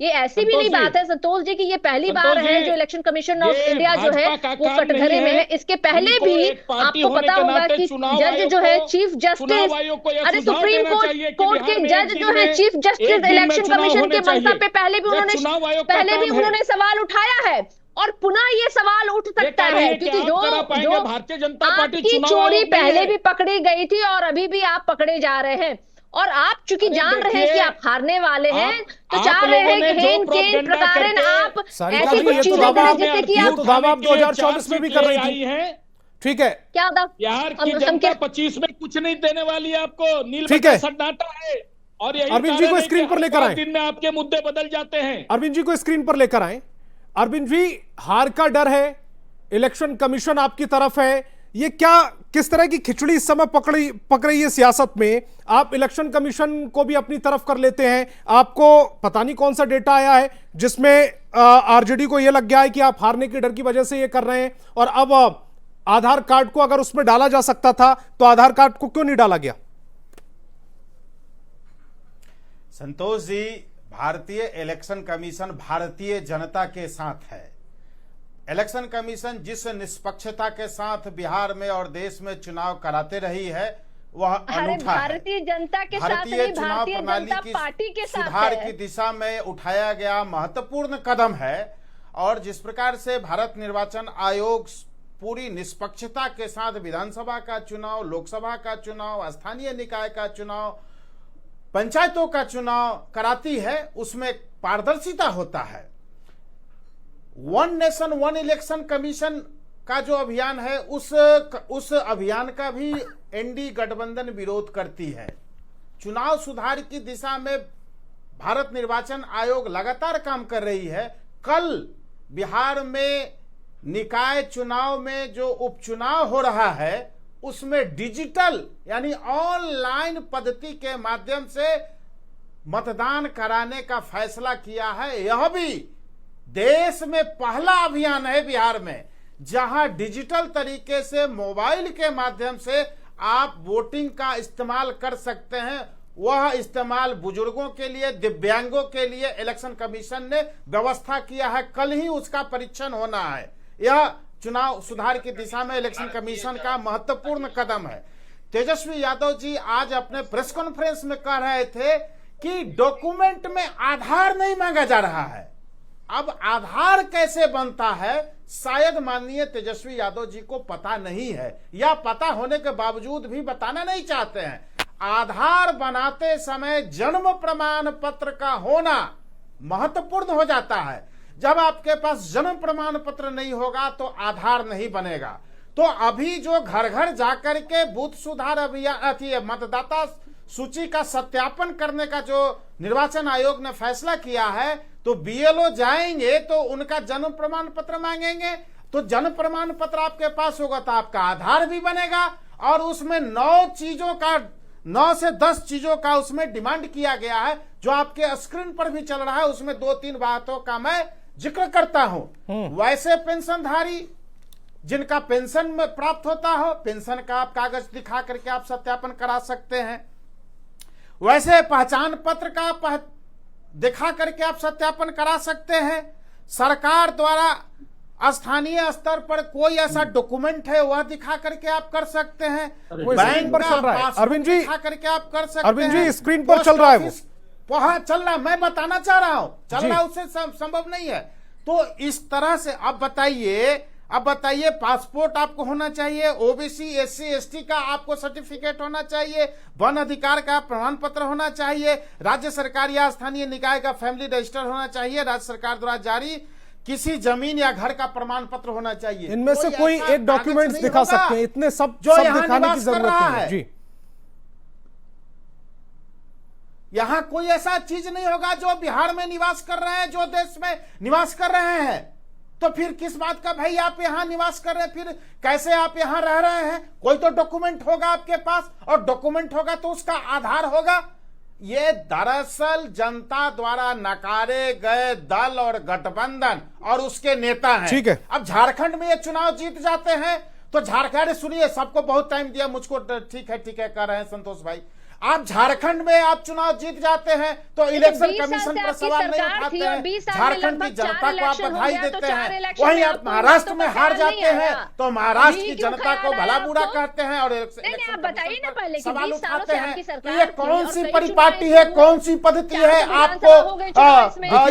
ये ऐसी भी नहीं बात है संतोष जी कि ये पहली बार है जो इलेक्शन कमीशन ऑफ इंडिया जो है वो कटघरे में है। इसके पहले भी आपको पता होगा कि जज जो है चीफ जस्टिस, अरे सुप्रीम कोर्ट के जज जो है चीफ जस्टिस इलेक्शन कमीशन के मंशा पे पहले भी उन्होंने सवाल उठाया है और पुनः ये सवाल उठ सकता है, क्योंकि जो भारतीय जनता पार्टी आपकी चोरी पहले भी पकड़ी गई थी और अभी भी आप पकड़े जा रहे हैं और आप चूंकि जान रहे हैं कि आप हारने वाले हैं तो चाह रहे हैं कि हेन केन प्रकारेण आप ऐसी कुछ चीजें करें जिससे कि आप 2024 में भी कर रही है। ठीक है, क्या बिहार की जनता 25 में कुछ नहीं देने वाली है आपको, नील बत्ती सन्नाटा है। और यही अरविंद जी को स्क्रीन पर लेकर आए, दिन में आपके मुद्दे बदल जाते हैं। अरविंद जी को स्क्रीन पर लेकर आए। अरविंद जी, हार का डर है, इलेक्शन कमीशन आपकी तरफ है, ये क्या किस तरह की खिचड़ी इस समय पक रही है सियासत में? आप इलेक्शन कमीशन को भी अपनी तरफ कर लेते हैं, आपको पता नहीं कौन सा डेटा आया है जिसमें आरजेडी को यह लग गया है कि आप हारने के डर की वजह से ये कर रहे हैं, और अब आधार कार्ड को अगर उसमें डाला जा सकता था तो आधार कार्ड को क्यों नहीं डाला गया? संतोष जी, भारतीय इलेक्शन कमीशन भारतीय जनता के साथ है। इलेक्शन कमीशन जिस निष्पक्षता के साथ बिहार में और देश में चुनाव कराते रही है वह अनूठा है। भारतीय जनता के साथ भारतीय नहीं, चुनाव भारतीय प्रणाली जनता की पार्टी के साथ सुधार है। की दिशा में उठाया गया महत्वपूर्ण कदम है। और जिस प्रकार से भारत निर्वाचन आयोग पूरी निष्पक्षता के साथ विधानसभा का चुनाव, लोकसभा का चुनाव, स्थानीय निकाय का चुनाव, पंचायतों का चुनाव कराती है, उसमें पारदर्शिता होता है। One nation one election commission का जो अभियान है उस अभियान का भी एनडी गठबंधन विरोध करती है। चुनाव सुधार की दिशा में भारत निर्वाचन आयोग लगातार काम कर रही है। कल बिहार में निकाय चुनाव में जो उपचुनाव हो रहा है उसमें डिजिटल यानी ऑनलाइन पद्धति के माध्यम से मतदान कराने का फैसला किया है। यह भी देश में पहला अभियान है बिहार में जहां डिजिटल तरीके से मोबाइल के माध्यम से आप वोटिंग का इस्तेमाल कर सकते हैं। वह इस्तेमाल बुजुर्गों के लिए, दिव्यांगों के लिए इलेक्शन कमीशन ने व्यवस्था किया है। कल ही उसका परीक्षण होना है। यह चुनाव सुधार की दिशा में इलेक्शन कमीशन का महत्वपूर्ण कदम है। तेजस्वी यादव जी आज अपने प्रेस कॉन्फ्रेंस में कह रहे थे कि डॉक्यूमेंट में आधार नहीं मांगा जा रहा है। अब आधार कैसे बनता है शायद माननीय तेजस्वी यादव जी को पता नहीं है, या पता होने के बावजूद भी बताना नहीं चाहते हैं। आधार बनाते समय जन्म प्रमाण पत्र का होना महत्वपूर्ण हो जाता है। जब आपके पास जन्म प्रमाण पत्र नहीं होगा तो आधार नहीं बनेगा। तो अभी जो घर घर जाकर के बूथ सुधार अभियान मतदाता सूची का सत्यापन करने का जो निर्वाचन आयोग ने फैसला किया है, तो बीएलओ जाएंगे तो उनका जन्म प्रमाण पत्र मांगेंगे। तो जन्म प्रमाण पत्र आपके पास होगा तो आपका आधार भी बनेगा। और उसमें 9 से 10 चीजों का उसमें डिमांड किया गया है जो आपके स्क्रीन पर भी चल रहा है। उसमें 2-3 बातों का मैं जिक्र करता हूं। वैसे पेंशनधारी जिनका पेंशन में प्राप्त होता हो, पेंशन का आप कागज दिखा करके आप सत्यापन करा सकते हैं। वैसे पहचान पत्र का दिखा करके आप सत्यापन करा सकते हैं। सरकार द्वारा स्थानीय स्तर पर कोई ऐसा डॉक्यूमेंट है वह दिखा करके आप कर सकते हैं। बैंक पर चल रहा है अरविंद जी, दिखा करके आप कर सकते हैं। अरविंद जी स्क्रीन पर चल रहा है, वहां चल रहा, मैं बताना चाह रहा हूं, चल रहा उससे संभव नहीं है। तो इस तरह से अब बताइए पासपोर्ट आपको होना चाहिए, ओबीसी एससी एसटी का आपको सर्टिफिकेट होना चाहिए, वन अधिकार का प्रमाण पत्र होना चाहिए, राज्य सरकार या स्थानीय निकाय का फैमिली रजिस्टर होना चाहिए, राज्य सरकार द्वारा जारी किसी जमीन या घर का प्रमाण पत्र होना चाहिए। इनमें से कोई एक डॉक्यूमेंट्स दिखा सकते हैं, इतने सब दिखाने की जरूरत नहीं है जी। यहां कोई ऐसा चीज नहीं होगा जो बिहार में निवास कर रहे हैं, जो देश में निवास कर रहे हैं। तो फिर किस बात का भाई आप यहां निवास कर रहे हैं, फिर कैसे आप यहां रह रहे हैं? कोई तो डॉक्यूमेंट होगा आपके पास, और डॉक्यूमेंट होगा तो उसका आधार होगा। ये दरअसल जनता द्वारा नकारे गए दल और गठबंधन और उसके नेता हैं। ठीक है। अब झारखंड में ये चुनाव जीत जाते हैं तो झारखंड, सुनिए सबको बहुत टाइम दिया, मुझको ठीक है कह रहे हैं संतोष भाई। आप झारखंड में आप चुनाव जीत जाते हैं तो इलेक्शन कमीशन पर सवाल नहीं उठाते हैं, झारखंड की जनता को आप बधाई देते हैं। वहीं आप महाराष्ट्र में हार जाते हैं तो महाराष्ट्र की जनता को भला बुरा कहते हैं और सवाल उठाते हैं। तो ये कौन सी परिपाटी है, कौन सी पद्धति है? आपको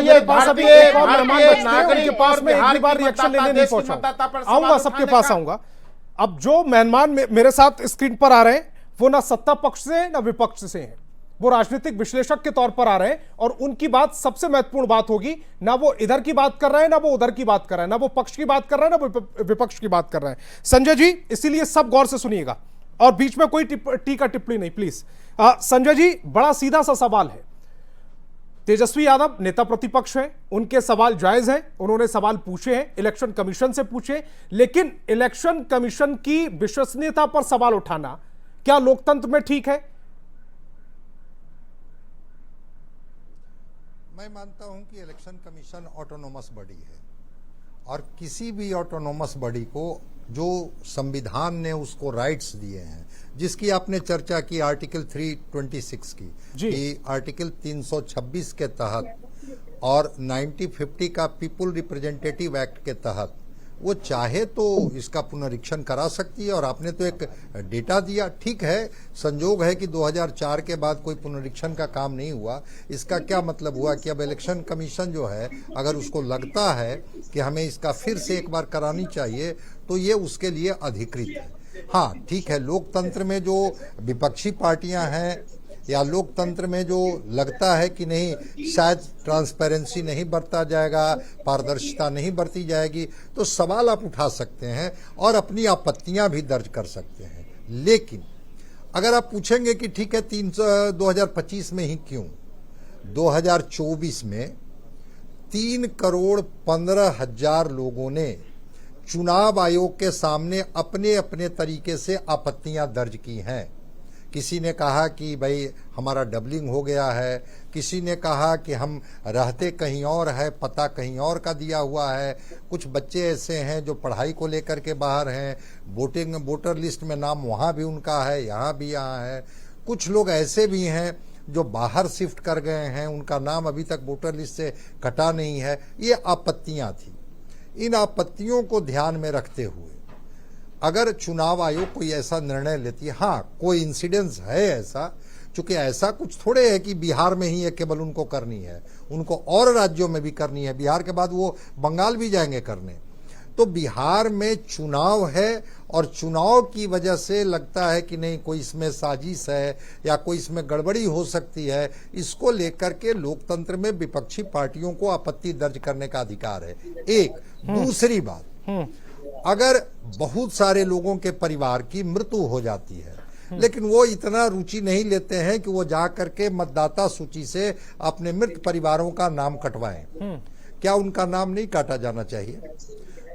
ये भारतीय नागरिक के पास में एक बार रिएक्शन लेने नहीं पहुंचा, आऊंगा सबके पास आऊंगा। अब जो मेहमान मेरे साथ स्क्रीन पर आ रहे हैं वो ना सत्ता पक्ष से ना विपक्ष से हैं, वो राजनीतिक विश्लेषक के तौर पर आ रहे हैं और उनकी बात सबसे महत्वपूर्ण बात होगी। ना वो इधर की बात कर रहे हैं, ना वो उधर की बात कर रहे हैं, ना वो पक्ष की बात कर रहे हैं, ना वो विपक्ष की बात कर रहे हैं। संजय जी इसीलिए सब गौर से सुनिएगा और बीच में कोई टीका टिप्पणी नहीं प्लीज। संजय जी बड़ा सीधा सा सवाल है, तेजस्वी यादव नेता प्रतिपक्ष हैं, उनके सवाल जायज हैं, उन्होंने सवाल पूछे हैं, इलेक्शन कमीशन से पूछे, लेकिन इलेक्शन कमीशन की विश्वसनीयता पर सवाल उठाना क्या लोकतंत्र में ठीक है? मैं मानता हूं कि इलेक्शन कमीशन ऑटोनोमस बॉडी है और किसी भी ऑटोनोमस बॉडी को जो संविधान ने उसको राइट्स दिए हैं, जिसकी आपने चर्चा की आर्टिकल 326 की, कि आर्टिकल 326 के तहत और 1950 का पीपुल रिप्रेजेंटेटिव एक्ट के तहत वो चाहे तो इसका पुनरीक्षण करा सकती है। और आपने तो एक डेटा दिया, ठीक है, संजोग है कि 2004 के बाद कोई पुनरीक्षण का काम नहीं हुआ। इसका क्या मतलब हुआ कि अब इलेक्शन कमीशन जो है, अगर उसको लगता है कि हमें इसका फिर से एक बार करानी चाहिए, तो ये उसके लिए अधिकृत है। हाँ ठीक है, लोकतंत्र में जो विपक्षी पार्टियां हैं या लोकतंत्र में जो लगता है कि नहीं शायद ट्रांसपेरेंसी नहीं बरता जाएगा, पारदर्शिता नहीं बरती जाएगी, तो सवाल आप उठा सकते हैं और अपनी आपत्तियां भी दर्ज कर सकते हैं। लेकिन अगर आप पूछेंगे कि ठीक है 2025 में ही क्यों, 2024 में 3,15,00,000 लोगों ने चुनाव आयोग के सामने अपने अपने तरीके से आपत्तियां दर्ज की हैं। किसी ने कहा कि भाई हमारा डबलिंग हो गया है, किसी ने कहा कि हम रहते कहीं और है, पता कहीं और का दिया हुआ है, कुछ बच्चे ऐसे हैं जो पढ़ाई को लेकर के बाहर हैं, वोटर लिस्ट में नाम वहाँ भी उनका है, यहाँ भी यहाँ है, कुछ लोग ऐसे भी हैं जो बाहर शिफ्ट कर गए हैं, उनका नाम अभी तक वोटर लिस्ट से कटा नहीं है। ये आपत्तियां थी। इन आपत्तियों को ध्यान में रखते हुए अगर चुनाव आयोग कोई ऐसा निर्णय लेती है, हाँ कोई इंसिडेंस है ऐसा, चूंकि ऐसा कुछ थोड़े है कि बिहार में ही है केवल उनको करनी है, उनको और राज्यों में भी करनी है, बिहार के बाद वो बंगाल भी जाएंगे करने। तो बिहार में चुनाव है और चुनाव की वजह से लगता है कि नहीं कोई इसमें साजिश है या कोई इसमें गड़बड़ी हो सकती है, इसको लेकर के लोकतंत्र में विपक्षी पार्टियों को आपत्ति दर्ज करने का अधिकार है। एक दूसरी बात, अगर बहुत सारे लोगों के परिवार की मृत्यु हो जाती है लेकिन वो इतना रुचि नहीं लेते हैं कि वो जा करके मतदाता सूची से अपने मृत परिवारों का नाम कटवाएं, क्या उनका नाम नहीं काटा जाना चाहिए?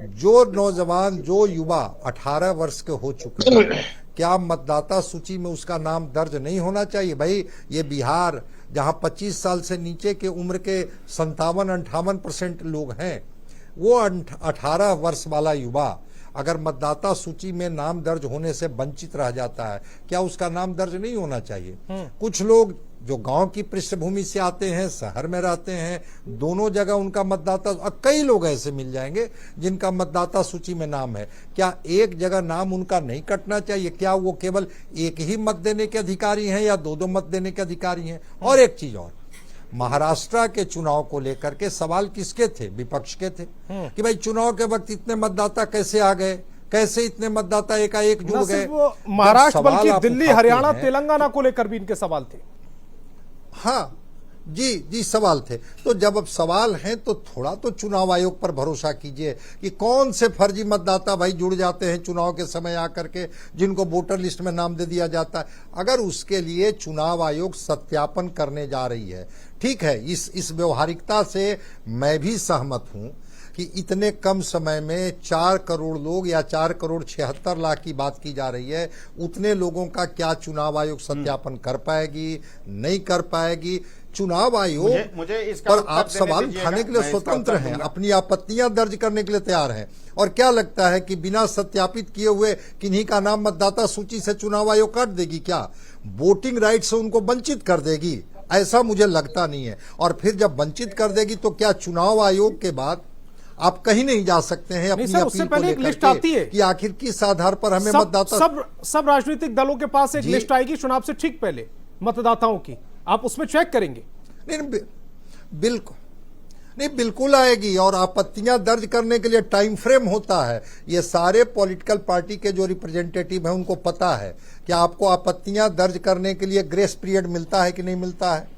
जो नौजवान, जो युवा 18 वर्ष के हो चुके हैं, क्या मतदाता सूची में उसका नाम दर्ज नहीं होना चाहिए? भाई ये बिहार जहां 25 साल से नीचे के उम्र के 57-58% लोग हैं, वो 18 वर्ष वाला युवा अगर मतदाता सूची में नाम दर्ज होने से वंचित रह जाता है, क्या उसका नाम दर्ज नहीं होना चाहिए? कुछ लोग जो गांव की पृष्ठभूमि से आते हैं, शहर में रहते हैं, दोनों जगह उनका मतदाता, कई लोग ऐसे मिल जाएंगे जिनका मतदाता सूची में नाम है, क्या एक जगह नाम उनका नहीं कटना चाहिए? क्या वो केवल एक ही मत देने के अधिकारी हैं या दो मत देने के अधिकारी हैं? और एक चीज और, महाराष्ट्र के चुनाव को लेकर के सवाल किसके थे? विपक्ष के थे कि भाई चुनाव के वक्त इतने मतदाता कैसे आ गए, कैसे इतने मतदाता एकाएक जुड़ गए। महाराष्ट्र बल्कि दिल्ली, हरियाणा, तेलंगाना को लेकर भी इनके सवाल थे। हाँ जी सवाल थे। तो जब अब सवाल हैं तो थोड़ा तो चुनाव आयोग पर भरोसा कीजिए कि कौन से फर्जी मतदाता भाई जुड़ जाते हैं चुनाव के समय आकर के, जिनको वोटर लिस्ट में नाम दे दिया जाता है। अगर उसके लिए चुनाव आयोग सत्यापन करने जा रही है, ठीक है, इस व्यवहारिकता से मैं भी सहमत हूं कि इतने कम समय में 4 करोड़ लोग या 4,76,00,000 की बात की जा रही है, उतने लोगों का क्या चुनाव आयोग सत्यापन कर पाएगी, नहीं कर पाएगी? चुनाव आयोग मुझे इसका पर आप सवाल उठाने के लिए स्वतंत्र हैं, अपनी आपत्तियां दर्ज करने के लिए तैयार हैं। और क्या लगता है कि बिना सत्यापित किए हुए किन्हीं का नाम मतदाता सूची से चुनाव आयोग काट देगी? क्या वोटिंग राइट से उनको वंचित कर देगी? ऐसा मुझे लगता नहीं है। और फिर जब वंचित कर देगी तो क्या चुनाव आयोग के बाद आप कहीं नहीं जा सकते हैं अपनी अपील को लेकर लिस्ट आती है कि आखिर किस आधार पर हमें मतदाता? सब राजनीतिक दलों के पास एक लिस्ट आएगी चुनाव से ठीक पहले मतदाताओं की, आप उसमें चेक करेंगे? नहीं, बिल्कुल आएगी। और आपत्तियां दर्ज करने के लिए टाइम फ्रेम होता है। ये सारे पॉलिटिकल पार्टी के जो रिप्रेजेंटेटिव हैं उनको पता है कि आपको आपत्तियां दर्ज करने के लिए ग्रेस पीरियड मिलता है कि नहीं मिलता है।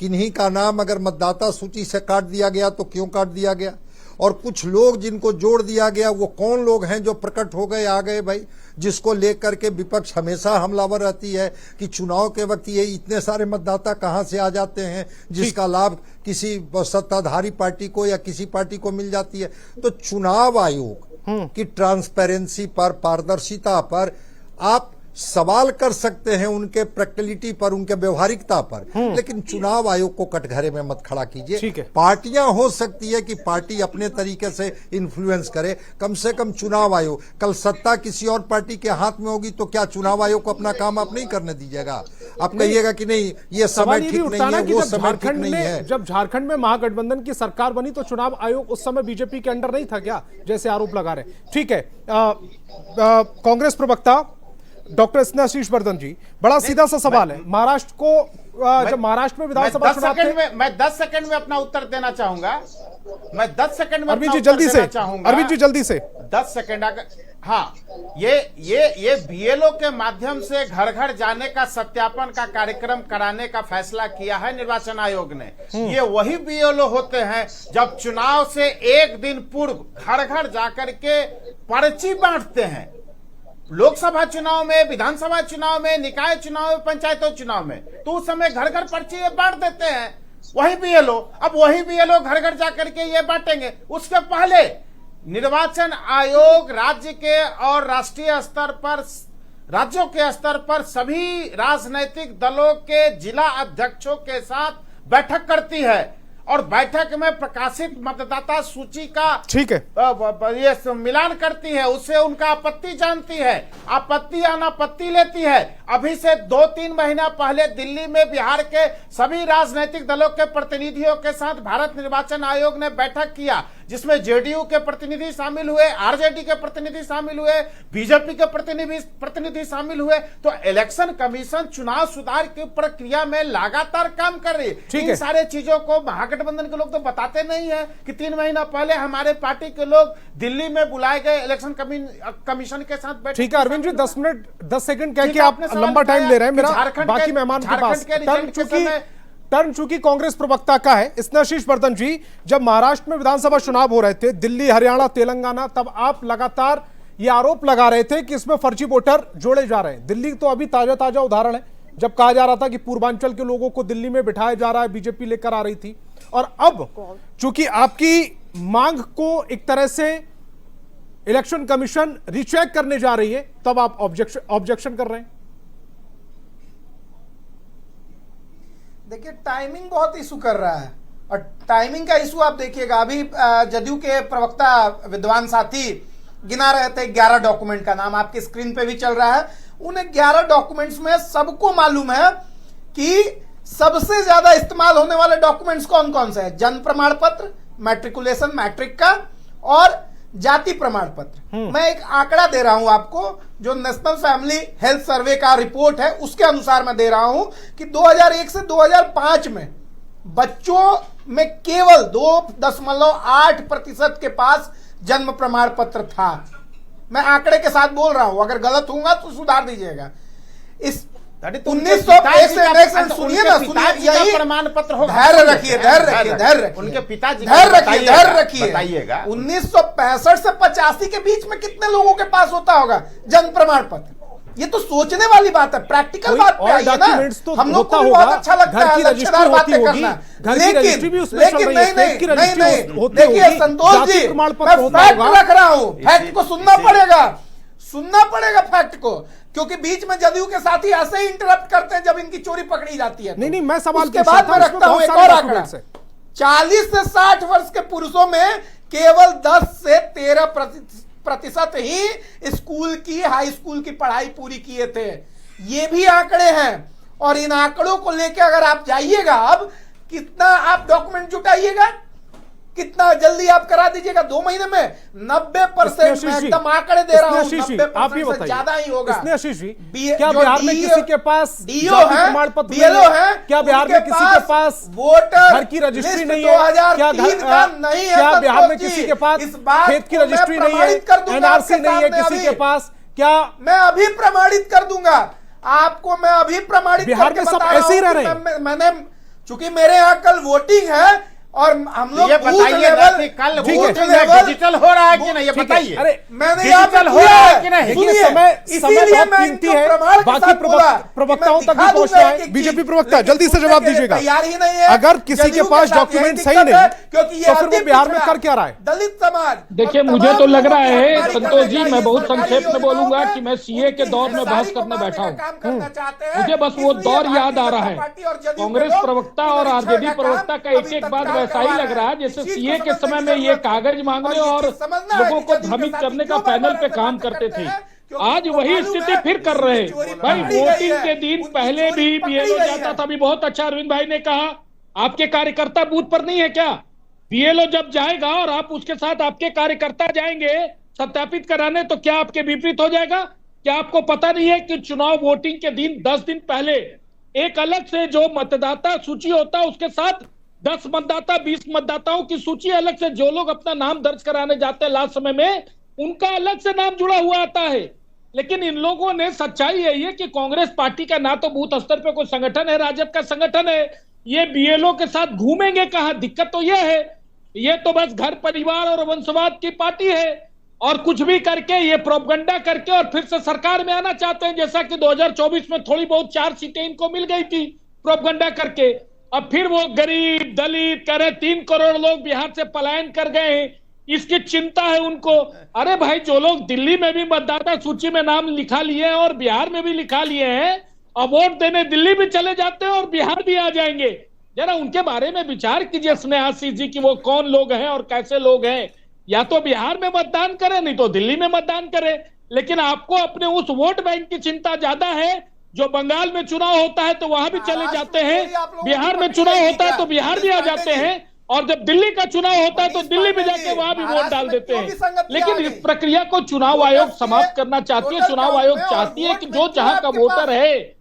किन्हीं का नाम अगर मतदाता सूची से काट दिया गया तो क्यों काट दिया गया, और कुछ लोग जिनको जोड़ दिया गया वो कौन लोग हैं जो प्रकट हो गए, आ गए भाई, जिसको लेकर के विपक्ष हमेशा हमलावर रहती है कि चुनाव के वक्त ये इतने सारे मतदाता कहां से आ जाते हैं जिसका लाभ किसी सत्ताधारी पार्टी को या किसी पार्टी को मिल जाती है। तो चुनाव आयोग की ट्रांसपेरेंसी पर, पारदर्शिता पर आप सवाल कर सकते हैं उनके प्रैक्टिकलिटी पर, उनके व्यवहारिकता पर, लेकिन चुनाव आयोग को कटघरे में मत खड़ा कीजिए। ठीक है। पार्टियां हो सकती है कि पार्टी अपने तरीके से इन्फ्लुएंस करे, कम से कम चुनाव आयोग, कल सत्ता किसी और पार्टी के हाथ में होगी तो क्या चुनाव आयोग को अपना काम आप नहीं करने दीजिएगा? आप कहिएगा कि नहीं ये समय ठीक नहीं है, वो समय ठीक नहीं है। जब झारखंड में महागठबंधन की सरकार बनी तो चुनाव आयोग उस समय बीजेपी के अंडर नहीं था क्या, जैसे आरोप लगा रहे? ठीक है, कांग्रेस प्रवक्ता डॉक्टर स्नेहाशीष वर्धन जी, बड़ा सीधा सा सवाल है। महाराष्ट्र को जब महाराष्ट्र में विधानसभा चुनाव थे, मैं 10 सेकंड में अपना उत्तर देना चाहूंगा। मैं 10 सेकंड में अरविंद जी जल्दी से, अरविंद जी जल्दी से 10 सेकंड। हाँ, ये बीएलओ के माध्यम से घर घर जाने का सत्यापन का कार्यक्रम कराने का फैसला किया है निर्वाचन आयोग ने। ये वही बीएलओ होते हैं जब चुनाव से एक दिन पूर्व घर घर जाकर के पर्ची बांटते हैं। लोकसभा चुनाव में, विधानसभा चुनाव में, निकाय चुनाव में, पंचायतों चुनाव में, तो उस समय घर घर पर्ची बांट देते हैं वही बीएलओ। अब वही बीएलओ घर घर जाकर के ये बांटेंगे। उसके पहले निर्वाचन आयोग राज्य के और राष्ट्रीय स्तर पर, राज्यों के स्तर पर सभी राजनीतिक दलों के जिला अध्यक्षों के साथ बैठक करती है और बैठक में प्रकाशित मतदाता सूची का, ठीक है, ये मिलान करती है, उससे उनका आपत्ति जानती है, आपत्ति अनापत्ति लेती है। अभी से 2-3 महीना पहले दिल्ली में बिहार के सभी राजनीतिक दलों के प्रतिनिधियों के साथ भारत निर्वाचन आयोग ने बैठक किया, जिसमें जेडीयू के प्रतिनिधि शामिल हुए, आरजेडी के प्रतिनिधि शामिल हुए, बीजेपी के प्रतिनिधि शामिल हुए। तो इलेक्शन कमीशन चुनाव सुधार की प्रक्रिया में लगातार काम कर रही है। इन सारे चीजों को महागठबंधन के लोग तो बताते नहीं है कि 3 महीना पहले हमारे पार्टी के लोग दिल्ली में बुलाए गए इलेक्शन कमीशन के साथ बैठे। ठीक है अरविंद जी, 10 मिनट 10 सेकंड कह के आप लंबा टाइम ले रहे हैं मेरा, बाकी मेहमान के पास टर्न चूंकि कांग्रेस प्रवक्ता का है। स्नेहाशीष वर्धन जी, जब महाराष्ट्र में विधानसभा चुनाव हो रहे थे, दिल्ली, हरियाणा, तेलंगाना, तब आप लगातार ये आरोप लगा रहे थे कि इसमें फर्जी वोटर जोड़े जा रहे हैं। दिल्ली तो अभी ताजा उदाहरण है, जब कहा जा रहा था कि पूर्वांचल के लोगों को दिल्ली में बिठाया जा रहा है, बीजेपी लेकर आ रही थी। और अब चूंकि आपकी मांग को एक तरह से इलेक्शन कमीशन रीचेक करने जा रही है, तब आप ऑब्जेक्शन कर रहे हैं। देखिए, टाइमिंग बहुत इशू कर रहा है, और टाइमिंग का इशू आप देखिएगा। अभी जदयू के प्रवक्ता विद्वान साथी गिना रहे थे 11 डॉक्यूमेंट का नाम, आपकी स्क्रीन पे भी चल रहा है। उन 11 डॉक्यूमेंट्स में सबको मालूम है कि सबसे ज्यादा इस्तेमाल होने वाले डॉक्यूमेंट्स कौन कौन से हैं। जन्म प्रमाण पत्र, मैट्रिकुलेशन मैट्रिक का, और जाति प्रमाण पत्र। मैं एक आंकड़ा दे रहा हूं आपको, जो नेशनल फैमिली हेल्थ सर्वे का रिपोर्ट है उसके अनुसार मैं दे रहा हूं कि 2001 से 2005 में बच्चों में केवल 2.8% के पास जन्म प्रमाण पत्र था। मैं आंकड़े के साथ बोल रहा हूं, अगर गलत होगा तो सुधार दीजिएगा। इस 1901 सुनिए ना, यही प्रमाण पत्र होगा। धैर्य रखिए, उनके पिताजी धैर्य रखिए। बताइएगा 1965 से 85 के बीच में कितने लोगों के पास होता होगा जन्म प्रमाण पत्र? ये तो सोचने वाली बात है, प्रैक्टिकल बात पे आइए ना। तो हम लोग को भी बहुत अच्छा लगता है लक्ष्यदार बातें करना, लेकिन नहीं, देखिए संतोष जी, मैं फैक्ट रख रहा हूं, फैक्ट को सुनना पड़ेगा फैक्ट को, क्योंकि बीच में जदयू के साथी ऐसे ही इंटरप्ट करते हैं जब इनकी चोरी पकड़ी जाती है। नहीं, मैं सवाल के बाद में रखता हूं एक और आंकड़ा। 40 से 60 वर्ष के पुरुषों में केवल 10 से 13% ही स्कूल की, हाई स्कूल की पढ़ाई पूरी किए थे। ये भी आंकड़े हैं, और इन आंकड़ों को लेकर अगर आप जाइएगा, अब कितना आप डॉक्यूमेंट जुटाइएगा, कितना जल्दी आप करा दीजिएगा 2 महीने में 90%। मैं एकदम आंकड़े दे रहा हूं, 90% से ज्यादा ही होगा। क्या बिहार में किसी के पास डीओ है, बीएलओ है, क्या बिहार में किसी के पास वोटर घर की रजिस्ट्री नहीं है? क्या बिहार में किसी के पास खेत की रजिस्ट्री नहीं है? एनआरसी नहीं है किसी के पास? क्या मैं अभी प्रमाणित कर दूंगा आपको, मैं अभी प्रमाणित बिहार में सब ऐसे ही रह रहे हैं। मैंने, चूंकि मेरे यहाँ कल वोटिंग है, और हम लोग ये बताइए ना कि कल वोटिंग डिजिटल हो रहा है कि नहीं, ये बताइए। अरे मैंने डिजिटल हो रहा है कि नहीं? देखिए, समय बहुत कीमती है, बाकी प्रवक्ताओं तक भी पहुंचना है। बीजेपी प्रवक्ता जल्दी से जवाब दीजिएगा। अगर किसी के पास डॉक्यूमेंट सही नहीं तो फिर वो बिहार में कर क्या रहा है? दलित समाज, देखिए, मुझे तो लग रहा है संतोष जी, मैं बहुत संक्षेप में बोलूंगा कि मैं सीए के दौर में बहस करने बैठा हूं। मुझे बस वो दौर याद आ रहा है। कांग्रेस प्रवक्ता और आरजेडी प्रवक्ता का एक एक बात वैसा ही लग रहा है जैसे सीए के समय में ये कागज मांगने और लोगों को भ्रमित करने का पैनल पे काम करते थे। आज वही स्थिति फिर कर रहे हैं। भाई, वोटिंग के दिन पहले भी बीएलओ जाता था। अभी बहुत अच्छा अरविंद भाई ने कहा, आपके कार्यकर्ता बूथ पर नहीं है क्या? बीएलओ जब जाएगा और आप उसके साथ आपके कार्यकर्ता जाएंगे सत्यापित कराने, तो क्या आपके विपरीत हो जाएगा? क्या आपको पता नहीं है कि चुनाव वोटिंग के दिन 10 दिन पहले एक अलग से जो मतदाता सूची होता है उसके साथ 10 मतदाता 20 मतदाताओं की सूची अलग से, जो लोग अपना नाम दर्ज कराने जाते हैं लास्ट समय में, उनका अलग से नाम जुड़ा हुआ आता है। लेकिन इन लोगों ने, सच्चाई यही है कि कांग्रेस पार्टी का ना तो बूथ स्तर पे कोई संगठन है, राजद का संगठन है, ये बीएलओ के साथ घूमेंगे कहां? दिक्कत तो यह है, ये तो बस घर परिवार और वंशवाद की पार्टी है और कुछ भी करके ये प्रोपगंडा करके और फिर से सरकार में आना चाहते हैं, जैसा कि 2024 में थोड़ी बहुत 4 सीटें इनको मिल गई थी प्रोपगंडा करके। अब फिर वो गरीब दलित कह रहे 3 करोड़ लोग बिहार से पलायन कर गए हैं, इसकी चिंता है उनको। अरे भाई, जो लोग दिल्ली में भी मतदाता सूची में नाम लिखा लिए हैं और बिहार में भी लिखा लिए हैं, अब वोट देने दिल्ली भी चले जाते हैं और बिहार भी आ जाएंगे। जरा उनके बारे में विचार कीजिए स्नेहासिस जी कि वो कौन लोग हैं और कैसे लोग हैं। या तो बिहार में मतदान करें, नहीं तो दिल्ली में मतदान करें। लेकिन आपको अपने उस वोट बैंक की चिंता ज्यादा है। जो बंगाल में चुनाव होता है तो वहां भी चले जाते हैं, बिहार में चुनाव होता है तो बिहार भी आ जाते हैं, और जब दिल्ली का चुनाव होता है तो दिल्ली में जाके वहां भी वोट डाल देते हैं। लेकिन इस प्रक्रिया को चुनाव आयोग समाप्त करना चाहती है। चुनाव आयोग चाहती है कि जो जहां का वोटर है,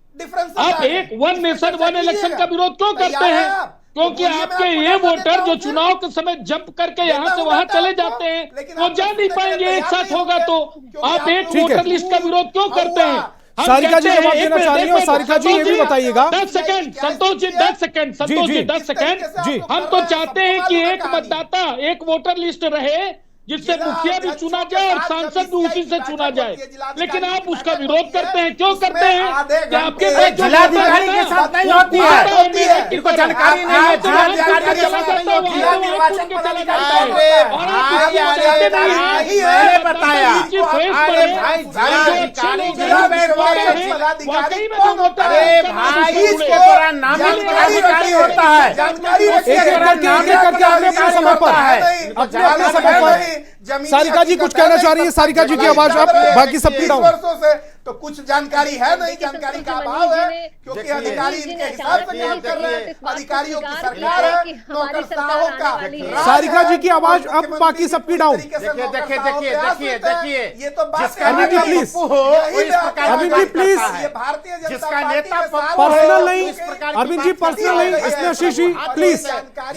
आप एक वन नेशन वन इलेक्शन का विरोध क्यों करते हैं? क्योंकि आपके ये वोटर जो चुनाव के समय जंप करके यहाँ से वहां चले जाते हैं, वो जा नहीं पाएंगे एक साथ होगा तो। आप एक वोटर लिस्ट का विरोध क्यों करते हैं? सारिका जी जवाब देना चाह रही है और सारिका जी ये भी बताइएगा। 10 second Santosh ji, 10 second Santosh ji, 10 second जी। हम तो चाहते हैं कि एक मतदाता, एक वोटर लिस्ट रहे जिससे मुखिया भी चुना जाए और सांसद भी उसी से चुना जाए। लेकिन आप उसका विरोध करते हैं, क्यों करते हैं? कि आपके जिलाधिकारी के साथ नहीं होती है, इनको जानकारी नहीं है, जिलाधिकारी के साथ नहीं होती है, निर्वाचन पदाधिकारी मैंने बताया। अरे भाई, इसके दौरान नामित पदाधिकारी होता है, सारिका जी कुछ कहना चाह रही है। सारिका जी की आवाज आप, बाकी सबकी डाउन। वर्षों से तो कुछ जानकारी है नहीं, जानकारी का अभाव है, क्योंकि अधिकारी इनके हिसाब से काम कर रहे हैं, अधिकारियों की सरकार है, नौकरशाहों का। सारिका जी की आवाज अब, बाकी सबकी डाउन। देखिए, ये तो बात अभी भी प्लीज, अभी भी प्लीज, जिसका नेता पर्सनल नहीं, अरविंद जी पर्सनल नहीं, स्नेहासिस जी प्लीज,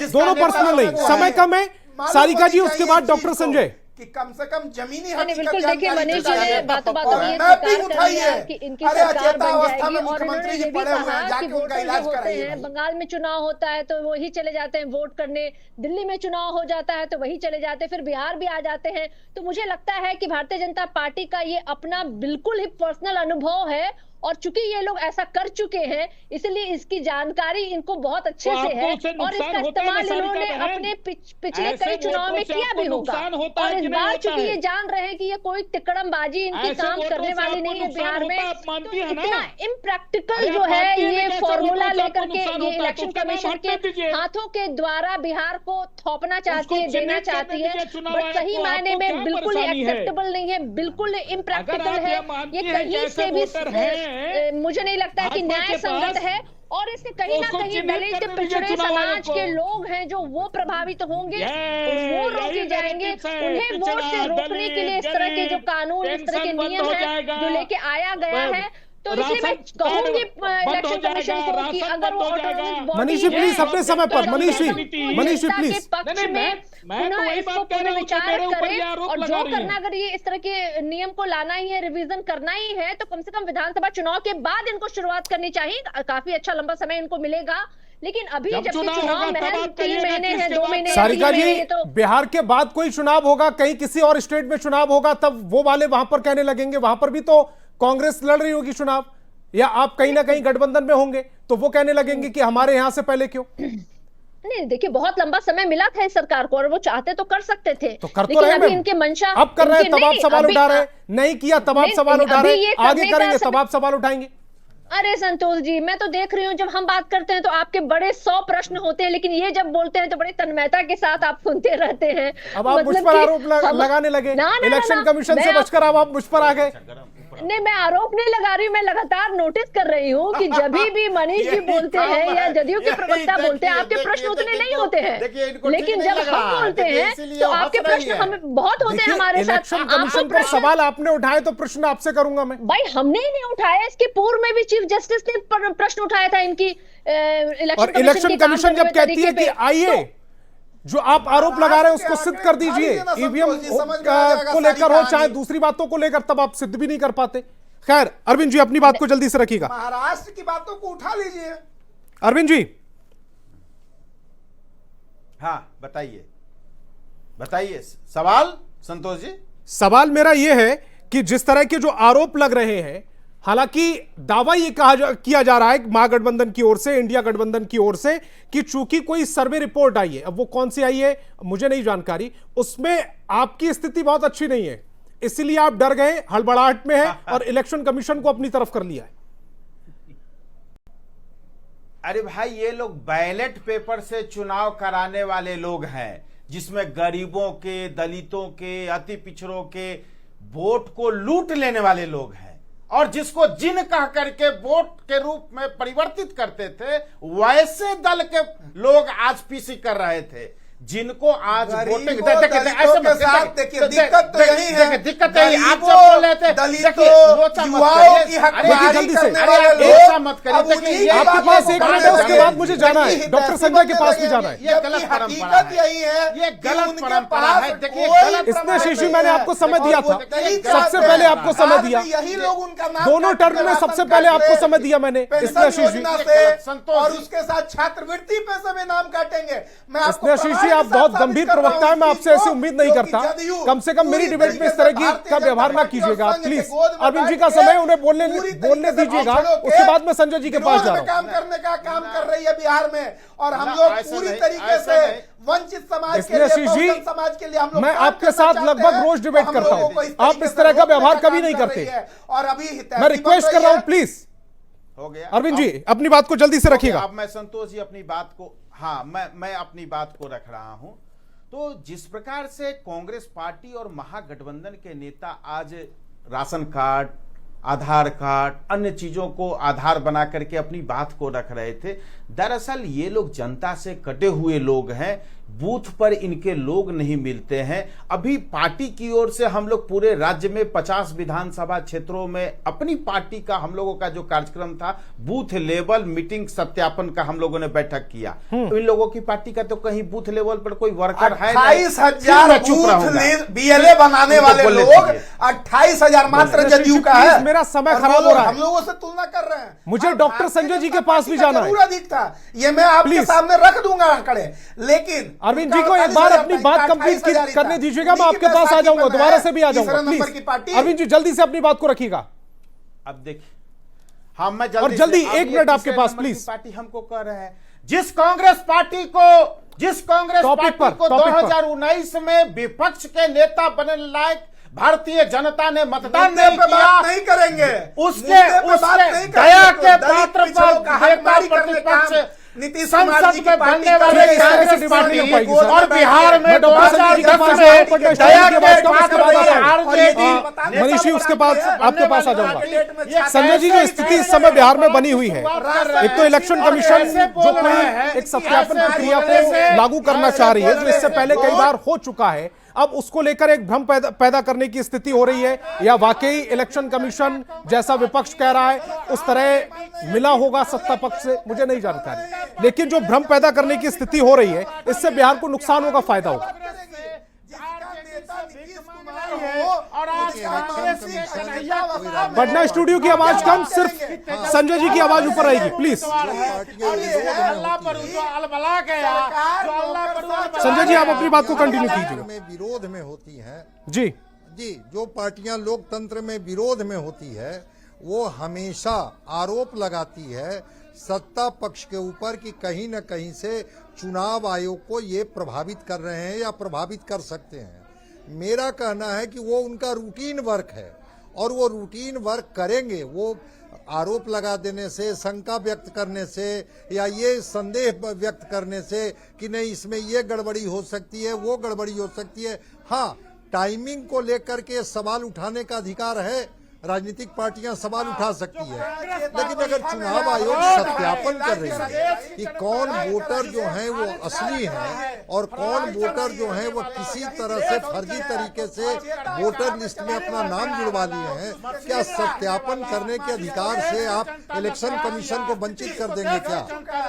दोनों पर्सनल नहीं, समय कम है। सारिका जी, उसके बाद डॉक्टर संजय। कि कम से कम जमीनी बिल्कुल। देखिए, मनीष जी ने बातों में ये मैप भी स्वीकार कर लिया उठाइए कि इनकी अरे सरकार अचेता बन अवस्था जाएगी, में और मुख्यमंत्री उन्होंने जी ये भी पड़े हुए हैं, कहा कि जाके उनका वोटर जो इलाज होते कराइए। हैं, बंगाल में चुनाव होता है तो वही चले जाते हैं वोट करने, दिल्ली में चुनाव हो जाता है तो वही चले जाते हैं, फिर बिहार भी आ जाते हैं। तो मुझे लगता है कि भारतीय जनता पार्टी का ये अपना बिल्कुल ही पर्सनल अनुभव है, और चूंकि ये लोग ऐसा कर चुके हैं इसलिए इसकी जानकारी इनको बहुत अच्छे से है, और इसका इस्तेमाल इन्होंने अपने पिछले कई चुनाव में किया भी होगा। और इस बार चूंकि ये जान रहे हैं कि ये कोई तिकड़मबाजी इनकी काम करने वाली नहीं है बिहार में, तो इतना इम्प्रैक्टिकल जो है ये फॉर्मूला लेकर के ये इलेक्शन कमीशन के हाथों के द्वारा बिहार को थोपना चाहती है, देना चाहती है, बट सही मायने में बिल्कुल एक्सेप्टेबल नहीं है, बिल्कुल इम्प्रैक्टिकल है, ये कहीं से भी मुझे नहीं लगता है कि न्याय संगत है। और इससे कहीं ना कहीं दलित पिछड़े समाज के लोग हैं जो वो प्रभावित होंगे, वो रोके जाएंगे। उन्हें वोट से रोकने के लिए इस तरह के जो कानून, इस तरह के नियम है जो लेके आया गया है, तो इसलिए मैं कहूंगी इलेक्शन कमीशन को कि अगर वो मनीष जी प्लीज अपने समय पर, मनीष जी प्लीज, पक्ष में पुनः इसको पुनर्विचार करें, और जो करना, अगर ये इस तरह के नियम को लाना ही है, रिवीजन करना ही है, तो कम से कम विधानसभा चुनाव के बाद इनको शुरुआत करनी चाहिए। काफी अच्छा लंबा समय इनको मिलेगा लेकिन अभी जब जबकि चुनाव चुनाव होगा, तब महज आप 3 कहिएगा महीने हैं, किसके 2 बाद महीने हैं, सारिका 3 जी, महीने तो बिहार के बाद कोई चुनाव होगा, कहीं किसी और स्टेट में चुनाव होगा, तब वो वाले वहां पर कहने लगेंगे, वहां पर भी तो कांग्रेस लड़ रही होगी चुनाव, या आप कहीं ना कहीं गठबंधन में होंगे, तो वो कहने लगेंगे कि हमारे यहां से पहले क्यों। नहीं, देखिए बहुत लंबा समय मिला था इस सरकार को और वो चाहते तो कर सकते थे, तो कर तो लेकिन रहे अभी मैम। इनके मंशा अब कर रहे हैं इनके- तब आप नहीं, सवाल अभी- उठा रहे हैं, नहीं किया तब आप नहीं, सवाल नहीं, उठा अभी रहे ये हैं, करने आगे का करेंगे समय- तब आप सवाल उठाएंगे। अरे संतोष जी, मैं तो देख रही हूँ जब हम बात करते हैं तो आपके बड़े 100 प्रश्न होते हैं, लेकिन ये जब बोलते हैं तो बड़े तन्मयता के साथ आप सुनते रहते हैं। अब आप मुझ पर आरोप लगाने लगे, इलेक्शन कमीशन से बचकर अब आप मुझ पर आ गए। नहीं, मैं आरोप नहीं लगा रही हूँ, मैं लगातार नोटिस कर रही हूँ कि जब भी मनीष जी बोलते हैं या जदयू के प्रवक्ता बोलते हैं, आपके प्रश्न उतने नहीं होते हैं, लेकिन जब हम बोलते हैं तो आपके प्रश्न हमें बहुत होते हैं हमारे साथ। इलेक्शन कमीशन पर सवाल आपने उठाए तो प्रश्न आपसे करूंगा मैं। भाई हमने ही नहीं उठाया, इसके पूर्व में भी चीफ जस्टिस ने प्रश्न उठाया था इनकी और इलेक्शन कमीशन जब कहती है कि आइए जो आप आरोप लगा रहे हैं उसको सिद्ध कर दीजिए, ईवीएम को लेकर हो चाहे दूसरी बातों को लेकर, तब आप सिद्ध भी नहीं कर पाते। खैर अरविंद जी अपनी बात को जल्दी से रखिएगा। महाराष्ट्र की बातों को उठा लीजिए। अरविंद जी, हाँ बताइए, बताइए सवाल संतोष जी। सवाल मेरा यह है कि जिस तरह के जो आरोप लग रहे हैं, हालांकि दावा ये किया जा रहा है महागठबंधन की ओर से, इंडिया गठबंधन की ओर से, कि चूंकि कोई सर्वे रिपोर्ट आई है, अब वो कौन सी आई है मुझे नहीं जानकारी, उसमें आपकी स्थिति बहुत अच्छी नहीं है, इसलिए आप डर गए, हड़बड़ाहट में है और इलेक्शन कमीशन को अपनी तरफ कर लिया है। अरे भाई, ये लोग बैलेट पेपर से चुनाव कराने वाले लोग हैं, जिसमें गरीबों के, दलितों के, अति पिछड़ों के वोट को लूट लेने वाले लोग हैं, और जिसको जिन कह करके वोट के रूप में परिवर्तित करते थे, वैसे दल के लोग आज पीसी कर रहे थे, जिनको आज वोटिंग दिक्कत तो यही है, दिक्कत है। आप जब बोल रहे थे युवाओं की हकदारी जल्दी से करने वाले लोग, ऐसा मत करिए। अब उन्हीं आपके की पास बातों एक को मिनट है, उसके करेंगे। बाद मुझे जाना है, देखिए, डॉक्टर संजय के पास भी जाना है। ये गलत परंपरा हकीकत है, यही है, ये गलत उनके परंपरा पास है। देखिए, कोई गलत इसने प्रमाण शीशी नहीं मैंने है। आपको समय और दिया वो था, यही सबसे चाहते पहले हैं। आपको समय आज दिया, भी यही लोग उनका नाम दोनों काट टर्म के में राशन सबसे कार्ड पहले आपको से, समय दिया मैंने, पेंशन इसने शीशी योजना से, संतोष और जी। उसके साथ छात्रवृत्ति पे से नाम काटेंगे। मैं आपको इसने शीशी, आप बहुत गंभीर प्रवक्ता है, मैं आपसे ऐसी उम्मीद नहीं करता, कम से कम मेरी डिबेट में इस तरह की का व्यवहार ना कीजिएगा प्लीज। अरविंद जी का समय, उन्हें बोलने दीजिएगा, उसके बाद में संजय जी के पास जा रहा हूं। काम करने का काम कर रही है बिहार में, और हम लोग पूरी तरीके से वंचित समाज के लिए, बहुजन समाज के लिए हम लोग मैं काम आपके करना साथ चाहते लगभग हैं, रोज डिबेट हम करता लोगों को हूं, इस आप तरीके इस से तरह का रोकने व्यवहार काम कभी नहीं कर करते। रही है। और अभी मैं रिक्वेस्ट कर रहा हूं प्लीज, हो गया अरविंद जी अपनी बात को जल्दी से रखिएगा। अब मैं संतोष जी अपनी बात को, हाँ मैं अपनी बात को रख रहा हूं। तो जिस प्रकार से कांग्रेस पार्टी और महागठबंधन के नेता आज राशन कार्ड, आधार कार्ड, अन्य चीजों को आधार बना करके अपनी बात को रख रहे थे, दरअसल ये लोग जनता से कटे हुए लोग हैं, बूथ पर इनके लोग नहीं मिलते हैं। अभी पार्टी की ओर से हम लोग पूरे राज्य में 50 विधानसभा क्षेत्रों में अपनी पार्टी का हम लोगों का जो कार्यक्रम था, बूथ लेवल मीटिंग सत्यापन का हम लोगों ने बैठक किया। इन लोगों की पार्टी का तो कहीं बूथ लेवल पर कोई वर्कर है 28,000 बूथ बीएलए बनाने वाले लोग, 28,000 मात्र जदयू का है। मेरा समय खराब हो रहा है, हम लोगों से तुलना कर रहे हैं। मुझे डॉक्टर संजय जी के पास भी जाना है। पूरा अधिक था, ये मैं आपके सामने रख दूंगा आंकड़े, लेकिन अरविंद जी को एक बार अपनी बात कंप्लीट करने दीजिएगा, मैं आपके पास आ जाऊंगा, दोबारा से भी आ जाऊंगा प्लीज। अरविंद जी जल्दी से अपनी बात को रखिएगा। अब देखिए, हाँ मैं और जल्दी 1 मिनट आपके पास प्लीज। पार्टी हमको कह रहे हैं, जिस कांग्रेस पार्टी को 2019 में विपक्ष के नेता बनने लायक भारतीय जनता ने मतदान नहीं किया, नहीं करेंगे, उसके दया के पात्र पर प्रतिपक्ष नीतीश संसद में बनने वाले कांग्रेस पार्टी और बिहार में 2010 में दया के पात्र आरजेडी। मनीष जी उसके पास आपके पास आ जाऊंगा। संजय जी जो स्थिति इस समय बिहार में बनी हुई है, एक तो इलेक्शन कमीशन जो कोई एक सत्यापन प्रक्रिया को लागू करना चाह रही है, जो इससे पहले कई बार हो चुका है, अब उसको लेकर एक भ्रम पैदा करने की स्थिति हो रही है, या वाकई इलेक्शन कमीशन जैसा विपक्ष कह रहा है उस तरह मिला होगा सत्ता पक्ष से, मुझे नहीं जानकारी, लेकिन जो भ्रम पैदा करने की स्थिति हो रही है, इससे बिहार को नुकसान होगा, फायदा होगा। और आज कांग्रेस के कन्हैया पटना स्टूडियो की आवाज कम, सिर्फ संजय जी की आवाज ऊपर आएगी प्लीज। अल्लाह पर जो अलबला गया, जो अल्लाह पर संजय जी आप अपनी बात को कंटिन्यू कीजिए। में विरोध में होती है जी जी, जो पार्टियां लोकतंत्र में विरोध में होती है वो हमेशा आरोप लगाती है सत्ता पक्ष के ऊपर कि कहीं न कहीं से चुनाव आयोग को ये प्रभावित कर रहे हैं या प्रभावित कर सकते हैं। मेरा कहना है कि वो उनका रूटीन वर्क है और वो रूटीन वर्क करेंगे। वो आरोप लगा देने से, शंका व्यक्त करने से या ये संदेह व्यक्त करने से कि नहीं इसमें ये गड़बड़ी हो सकती है, वो गड़बड़ी हो सकती है। हाँ, टाइमिंग को लेकर के सवाल उठाने का अधिकार है, राजनीतिक पार्टियां सवाल उठा सकती है, लेकिन अगर चुनाव आयोग सत्यापन कर रही है कि कौन वोटर जो हैं वो असली हैं और कौन वोटर जो हैं वो किसी तरह से फर्जी तरीके से वोटर लिस्ट में अपना नाम जुड़वा लिए हैं, क्या सत्यापन करने के अधिकार से आप इलेक्शन कमीशन को वंचित कर देंगे क्या?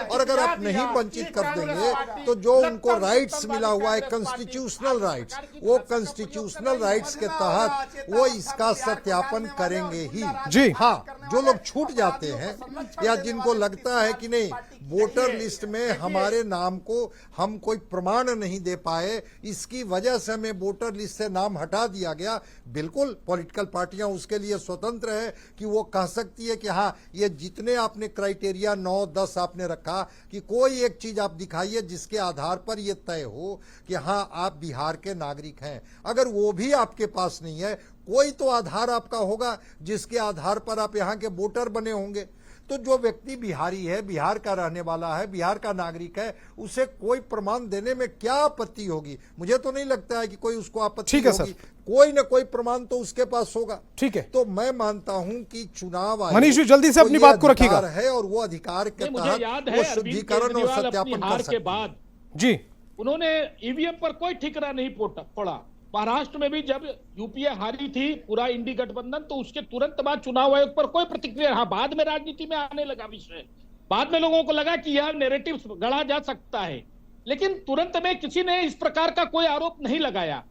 और अगर आप नहीं वंचित कर देंगे तो जो उनको राइट्स मिला हुआ है, कॉन्स्टिट्यूशनल राइट्स, वो कॉन्स्टिट्यूशनल राइट्स के तहत वो इसका सत्यापन करेंगे ही जी। हाँ, जो लोग छूट जाते हैं या जिनको लगता है कि नहीं वोटर लिस्ट में हमारे नाम को हम कोई प्रमाण नहीं दे पाए, इसकी वजह से हमें वोटर लिस्ट से नाम हटा दिया गया, बिल्कुल पॉलिटिकल पार्टियां उसके लिए स्वतंत्र है कि वो कह सकती है कि हाँ ये जितने आपने क्राइटेरिया 9-10 आपने रखा कि कोई एक चीज आप दिखाइए जिसके आधार पर ये तय हो कि हाँ आप बिहार के नागरिक हैं। अगर वो भी आपके पास नहीं है, कोई तो आधार आपका होगा जिसके आधार पर आप यहाँ के वोटर बने होंगे। तो जो व्यक्ति बिहारी है, बिहार का रहने वाला है, बिहार का नागरिक है, उसे कोई प्रमाण देने में क्या आपत्ति होगी? मुझे तो नहीं लगता है कि कोई उसको आपत्ति होगी। कोई न कोई प्रमाण तो उसके पास होगा। ठीक है, तो मैं मानता हूं कि चुनाव आयोग मनीष जी जल्दी से अपनी बात को रखिएगा है और वो अधिकार के तहत वो शुद्धिकरण और सत्यापन कर सकते के बाद जी। उन्होंने ईवीएम पर कोई ठिकरा नहीं पड़ा। महाराष्ट्र में भी जब यूपीए हारी थी पूरा इंडी गठबंधन, तो उसके तुरंत बाद चुनाव आयोग पर कोई प्रतिक्रिया। हाँ, बाद में राजनीति में आने लगा विषय, बाद में लोगों को लगा कि यह नैरेटिव गढ़ा जा सकता है, लेकिन तुरंत में किसी ने इस प्रकार का कोई आरोप नहीं लगाया।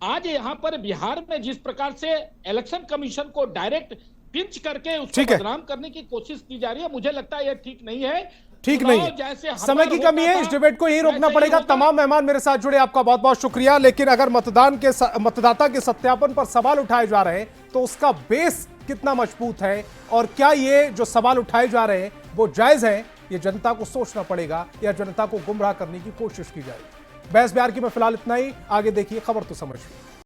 आज यहाँ पर बिहार में जिस प्रकार से इलेक्शन कमीशन को डायरेक्ट पिंच करके उसको बदनाम करने की कोशिश की जा रही है, मुझे लगता है यह ठीक नहीं है। ठीक नहीं है, समय की कमी है, इस डिबेट को यहीं रोकना पड़ेगा। तमाम मेहमान मेरे साथ जुड़े, आपका बहुत बहुत शुक्रिया। लेकिन अगर मतदाता के सत्यापन पर सवाल उठाए जा रहे हैं तो उसका बेस कितना मजबूत है और क्या ये जो सवाल उठाए जा रहे हैं वो जायज है, ये जनता को सोचना पड़ेगा या जनता को गुमराह करने की कोशिश की जाएगी। बहस बिहार की में फिलहाल इतना ही, आगे देखिए खबर तो समझिए।